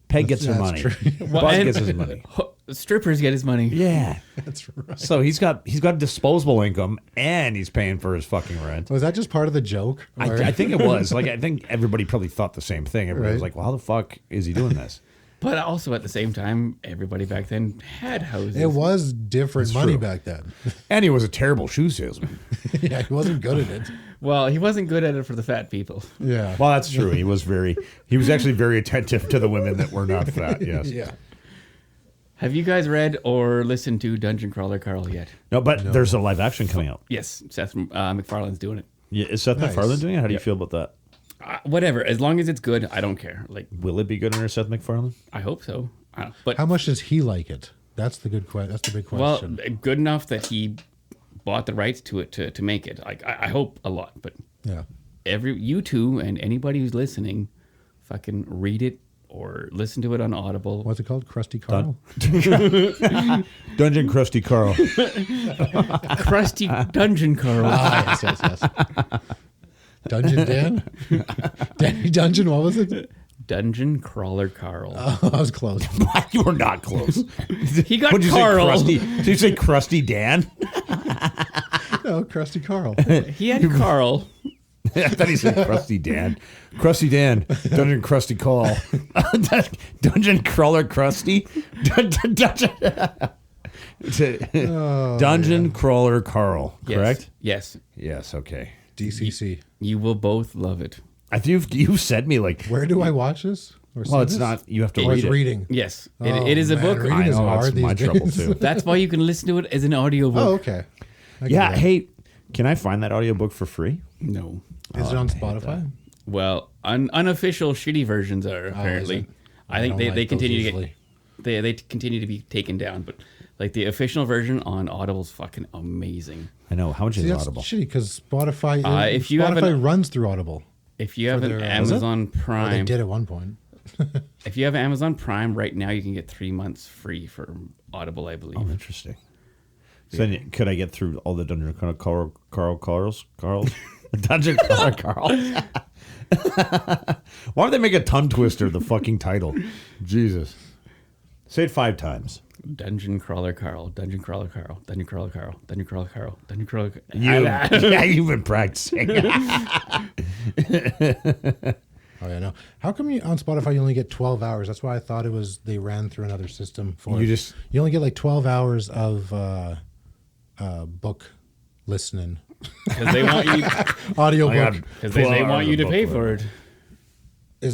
Peg gets her money. Bud gets his money. Strippers get his money. Yeah. That's right. So he's got disposable income, and he's paying for his fucking rent. Was that just part of the joke? I think it was. Like, I think everybody probably thought the same thing. Everybody was Right. like, well, how the fuck is he doing this? But also at the same time, everybody back then had houses. It was different That's money true. back then. And he was a terrible shoe salesman. Yeah, he wasn't good at it. Well, he wasn't good at it for the fat people. Yeah. Well, that's true. He was actually very attentive to the women that were not fat. Yes. Yeah. Have you guys read or listened to Dungeon Crawler Carl yet? No, but there's a live action coming out. Yes, Seth MacFarlane's doing it. Yeah, is Seth MacFarlane doing it? How do you feel about that? Whatever, as long as it's good, I don't care. Like, will it be good under Seth MacFarlane? I hope so. I don't, but How much does he like it? That's the good question. That's the big question. well, good enough that he bought the rights to it to make it. Like, I hope a lot, but yeah. you two and anybody who's listening, fucking read it or listen to it on Audible. What's it called? Krusty Carl? Dungeon Krusty Carl. Krusty Dungeon Carl. Ah, yes. Dungeon Dan? Danny Dungeon, what was it? Dungeon Crawler Carl. Oh, I was close. You were not close. He got What'd you Carl. say, Krusty? Did you say Krusty Dan? No, Krusty Carl. He had Carl. I thought he said Krusty Dan. Krusty Dan. Dungeon Krusty Carl. Dungeon Crawler Krusty. Dungeon Crawler Carl. Correct? Yes. Yes. Okay. DCC. You will both love it. I think you've said me like. Where do I watch this? Or see Well, it's this? not. You have to Oh, read it's it. reading. Yes. Oh, It is a man, book. reading I is know, hard that's these my days. trouble too. That's why you can listen to it as an audiobook. Oh, okay. I get Yeah. that. Hey, can I find that audiobook for free? No. Is it on Spotify? Well, unofficial shitty versions are apparently. it? I think don't they like those continue to usually. get they continue to be taken down, but like the official version on Audible's fucking amazing. I know. How much See, is that's Audible? shitty because Spotify, If you have Spotify runs through Audible. If you have an their- Amazon Or they Prime, did at one point. if you have Amazon Prime right now, you can get 3 months free for Audible, I believe. Oh, interesting. So then, could I get through all the Dungeon Carls? Dungeon Crawler Carl. Why don't they make a tongue twister the fucking title? Jesus. Say it 5 times. Dungeon Crawler Carl, Dungeon Crawler Carl, Dungeon Crawler Carl, Dungeon Crawler Carl, Dungeon Crawler Carl. Yeah, you've been practicing. Oh yeah, no. How come you on Spotify you only get 12 hours? That's why I thought it was they ran through another system for You it. just- you only get like 12 hours of book listening. Because they want you, Audiobook. because they want you to pay for it.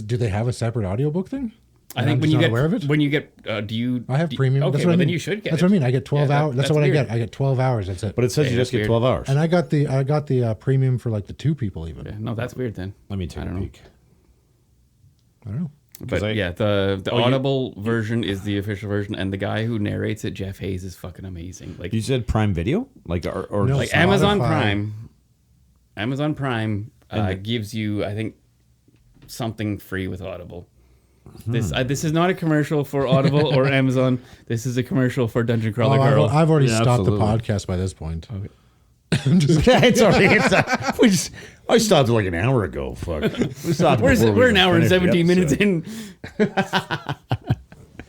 Do they have a separate audiobook thing? I And think I'm when just you not get aware of it. when you get do you? I have do- premium. Okay, That's what well I mean. then you should get. That's it. what I mean. I get 12 Yeah, hours. That's what weird. I get. I get 12 hours. That's it. But it says Yeah, you just that's get weird. 12 hours. And I got the premium for like the 2 people even. Yeah, no, that's weird then. Let me take I a don't know. peek. I don't know. But I- yeah, the Oh, you- Audible version is the official version, and the guy who narrates it, Jeff Hayes, is fucking amazing. Like You said Prime Video? Like, or No, like Spotify. Amazon Prime. Amazon Prime And the- gives you, I think, something free with Audible. Hmm. This is not a commercial for Audible or Amazon. This is a commercial for Dungeon Crawler Carl. I've already Yeah, stopped absolutely. the podcast by this point. Okay. I'm just Yeah, it's already. I stopped like an hour ago. Fuck. We stopped before we We're an hour and finished the 17 minutes episode. in.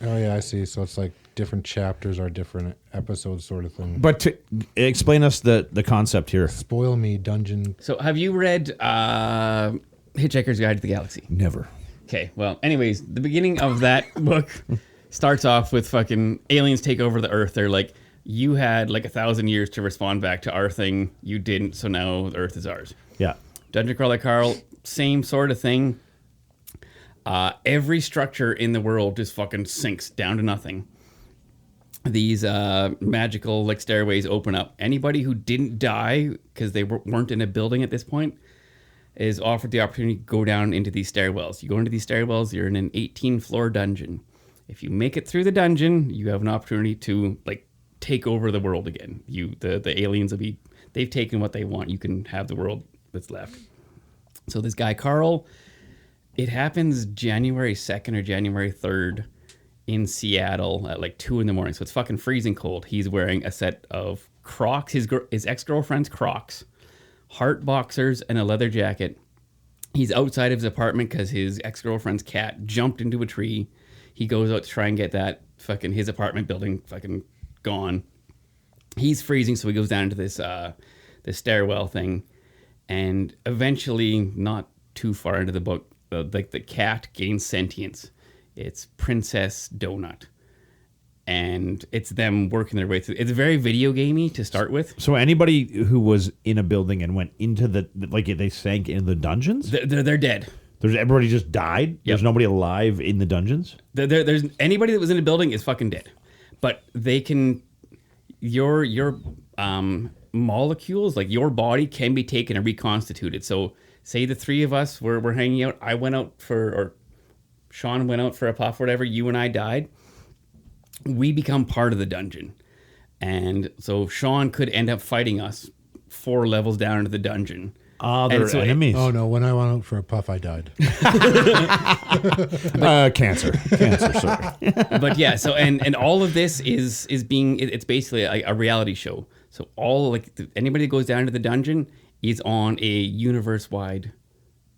Oh yeah, I see. So it's like different chapters or different episodes, sort of thing. But explain us the concept here. Spoil me, Dungeon. So have you read Hitchhiker's Guide to the Galaxy? Never. Okay, well, anyways, the beginning of that book starts off with fucking aliens take over the Earth. They're like, you had like 1,000 years to respond back to our thing. You didn't, so now the Earth is ours. Yeah. Dungeon Crawler Carl, same sort of thing. Every structure in the world just fucking sinks down to nothing. These magical like stairways open up. Anybody who didn't die because they weren't in a building at this point is offered the opportunity to go down into these stairwells. You go into these stairwells, you're in an 18-floor dungeon. If you make it through the dungeon, you have an opportunity to like take over the world again. The aliens will be, they've taken what they want. You can have the world that's left. So this guy Carl, it happens January 2nd or January 3rd, in Seattle at like 2 a.m. So it's fucking freezing cold. He's wearing a set of Crocs, his ex-girlfriend's Crocs, heart boxers, and a leather jacket. He's outside of his apartment because his ex-girlfriend's cat jumped into a tree. He goes out to try and get that fucking his apartment building fucking gone. He's freezing, so he goes down into this stairwell thing, and eventually, not too far into the book, the cat gains sentience. It's Princess Donut, and it's them working their way through. It's very video gamey to start with. So anybody who was in a building and went into they sank in the dungeons? They're dead. Everybody just died? Yep. There's nobody alive in the dungeons? There's anybody that was in a building is fucking dead. But they can... Your molecules, like your body, can be taken and reconstituted. So say the three of us were hanging out. I went out or Sean went out for a puff or whatever. You and I died. We become part of the dungeon. And so Sean could end up fighting us 4 levels down into the dungeon. They're enemies. Oh, no. When I went out for a puff, I died. Cancer, sorry. But yeah, so and all of this is being, it's basically a reality show. So anybody that goes down to the dungeon is on a universe-wide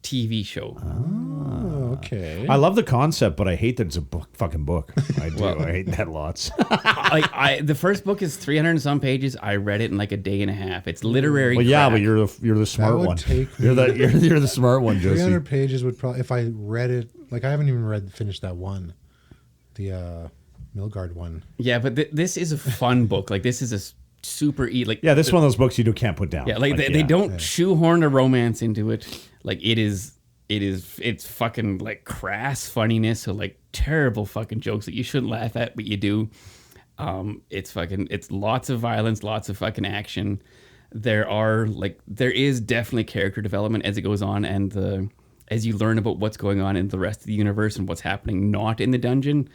TV show. Oh, okay. I love the concept, but I hate that it's a fucking book. I do. I hate that lots. The first book is 300 and some pages. I read it in like a day and a half. It's literary. Well, yeah, but you're the smart one. You're the smart one, Josie. 300 pages would probably, if I read it, like I haven't even finished that one, the Milgard one. Yeah, but this is a fun book. Like this is a super this is one of those books you can't put down. Yeah, they don't shoehorn a romance into it. Like it's fucking like crass funniness, so like terrible fucking jokes that you shouldn't laugh at, but you do. It's lots of violence, lots of fucking action. There is definitely character development as it goes on, and as you learn about what's going on in the rest of the universe and what's happening not in the dungeon,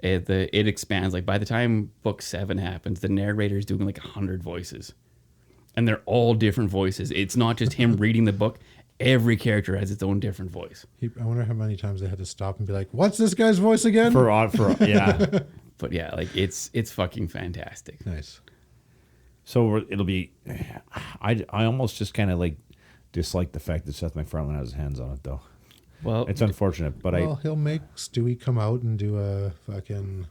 it expands. Like by the time book 7 happens, the narrator is doing like 100 voices, and they're all different voices. It's not just him reading the book. Every character has its own different voice. I wonder how many times they had to stop and be like, "What's this guy's voice again?" For yeah. But yeah, like it's fucking fantastic. Nice. So it'll be. I almost just kind of like dislike the fact that Seth MacFarlane has his hands on it, though. Well, it's unfortunate, but he'll make Stewie come out and do a fucking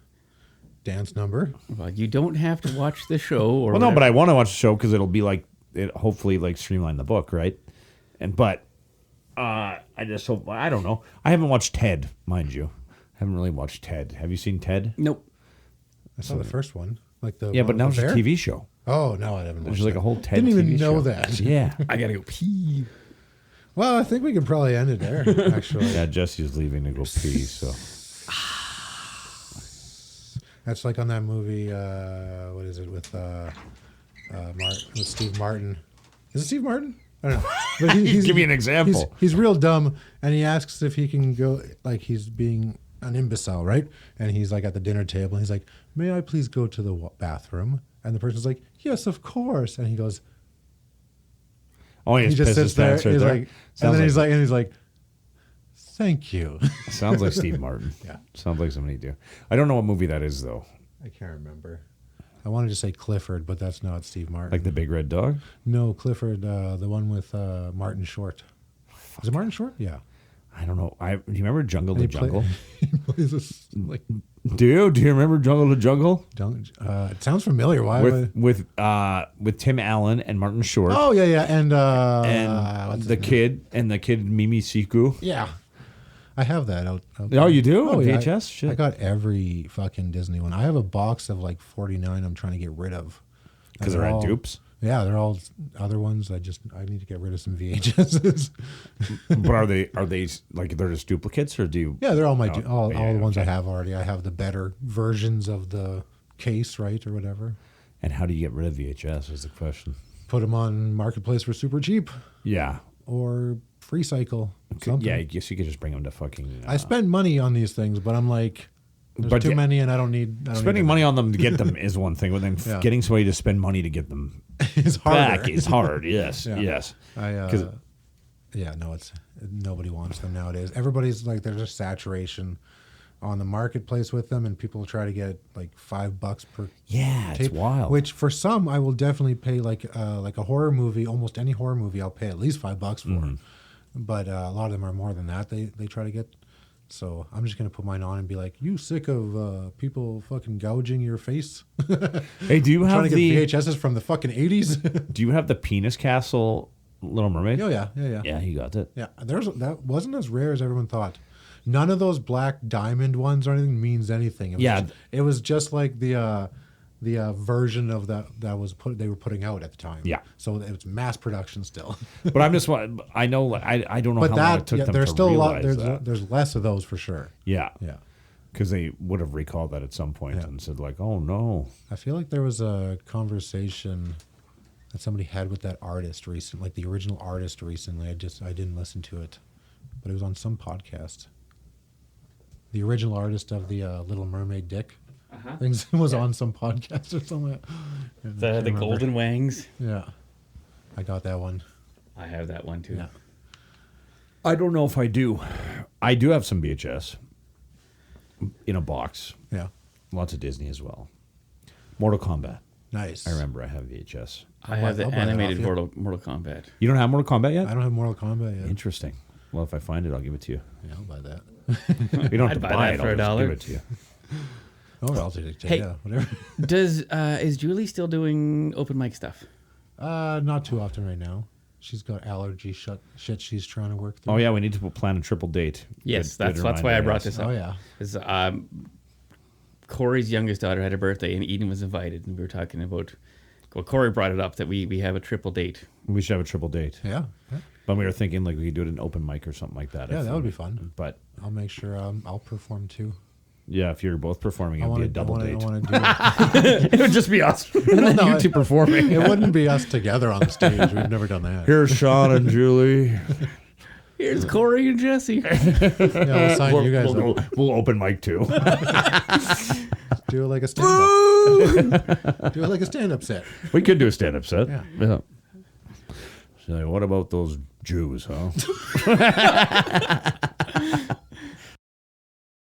dance number. Well, you don't have to watch the show. Or no, but I want to watch the show because it'll be like hopefully like streamline the book, right? I just hope, I don't know. I haven't watched Ted, mind you. I haven't really watched Ted. Have you seen Ted? Nope. I saw the first one. But now it's a TV show. Oh, no, I haven't watched There's like a whole Ted Didn't even TV know show. that. Yeah. I gotta go pee. Well, I think we could probably end it there, actually. Yeah, Jesse's leaving to go pee, so. That's like on that movie, what is it, with Steve Martin. Is it Steve Martin? I don't know. But Give me an example. He's real dumb, and he asks if he can go, like he's being an imbecile, right? And he's like at the dinner table, and he's like, "May I please go to the bathroom?" And the person's like, "Yes, of course." And he goes, "Oh, he just sits there." He's like, and then he's like, "Thank you." Sounds like Steve Martin. Yeah, sounds like somebody do. I don't know what movie that is though. I can't remember. I wanted to say Clifford, but that's not Steve Martin. Like the Big Red Dog? No, Clifford, the one with Martin Short. Is it Martin Short? Yeah. I don't know. Do you remember Jungle to Jungle? He plays this, like, Do you remember Jungle to Jungle? It sounds familiar. Why? With Tim Allen and Martin Short. Oh yeah, and the kid Mimi Siku. Yeah. I have that out Oh, you do? Oh, yeah. VHS? Shit. I got every fucking Disney one. I have a box of like 49 I'm trying to get rid of. Because they're all dupes? Yeah, they're all other ones. I need to get rid of some VHSs. But are they like they're just duplicates, or do you? Yeah, they're all all the ones I have already. I have the better versions of the case, right, or whatever. And how do you get rid of VHS is the question. Put them on Marketplace for super cheap. Yeah. Or Free Cycle. Yeah, I guess you could just bring them to fucking. I spend money on these things, but I'm like, there's too many, and I don't need. Spending money on them to get them is one thing, but then getting somebody to spend money to get them back is hard. Yes, yes. Nobody wants them nowadays. Everybody's like, there's a saturation on the marketplace with them, and people try to get like $5 per Yeah, tape, it's wild. which for some I will definitely pay, like a horror movie, almost any horror movie I'll pay at least $5 for. But a lot of them are more than that. They try to get. So I'm just gonna put mine on and be like, "You sick of people fucking gouging your face?" Hey, do you have trying to get VHSs from the fucking 80s? Do you have the Penis Castle Little Mermaid? Oh yeah. Yeah, he got it. Yeah, that wasn't as rare as everyone thought. None of those black diamond ones or anything means anything. It was just like the version of that they were putting out at the time. Yeah. So it was mass production still. But I'm just I know I don't know But how long it took them there's to still a lot. realize that. There's less of those for sure. Yeah. Yeah. Because they would have recalled that at some point and said like, "Oh no." I feel like there was a conversation that somebody had with that artist recently, like the original artist recently. I didn't listen to it, but it was on some podcast. The original artist of the Little Mermaid Dick things was on some podcast or something. The Golden Wangs. Yeah, I got that one. I have that one too. Yeah. I don't know if I do. I do have some VHS in a box. Yeah. Lots of Disney as well. Mortal Kombat. Nice. I remember I have VHS. I have the I'll buy that animated off you. Mortal Kombat. You don't have Mortal Kombat yet? I don't have Mortal Kombat yet. Interesting. Well, if I find it, I'll give it to you. Yeah, I'll buy that. You don't have I'd to buy buy that it. for I'll $1. just give it to you. Oh, I'll take it. Hey, Yeah, whatever. Is Julie still doing open mic stuff? Not too often right now. She's got allergy shit she's trying to work through. Oh yeah, we need to plan a triple date. Yes, Good that's why I brought this up. Oh yeah. Is Corey's youngest daughter had a birthday and Eden was invited, and we were talking about. Well, Corey brought it up that we have a triple date. We should have a triple date. Yeah. But we were thinking like we could do it in open mic or something like that. Yeah, that would be fun. But I'll make sure I'll perform too. yeah, if you're both performing, it would be a double date. I want to do It would just be us. And then you two performing. It wouldn't be us together on the stage. We've never done that. Here's Sean and Julie. Here's Corey and Jesse. Yeah, we'll sign you guys up. We'll open mic too. Do it like a stand-up. Do it like a stand-up set. We could do a stand-up set. Yeah. So what about those Jews, huh?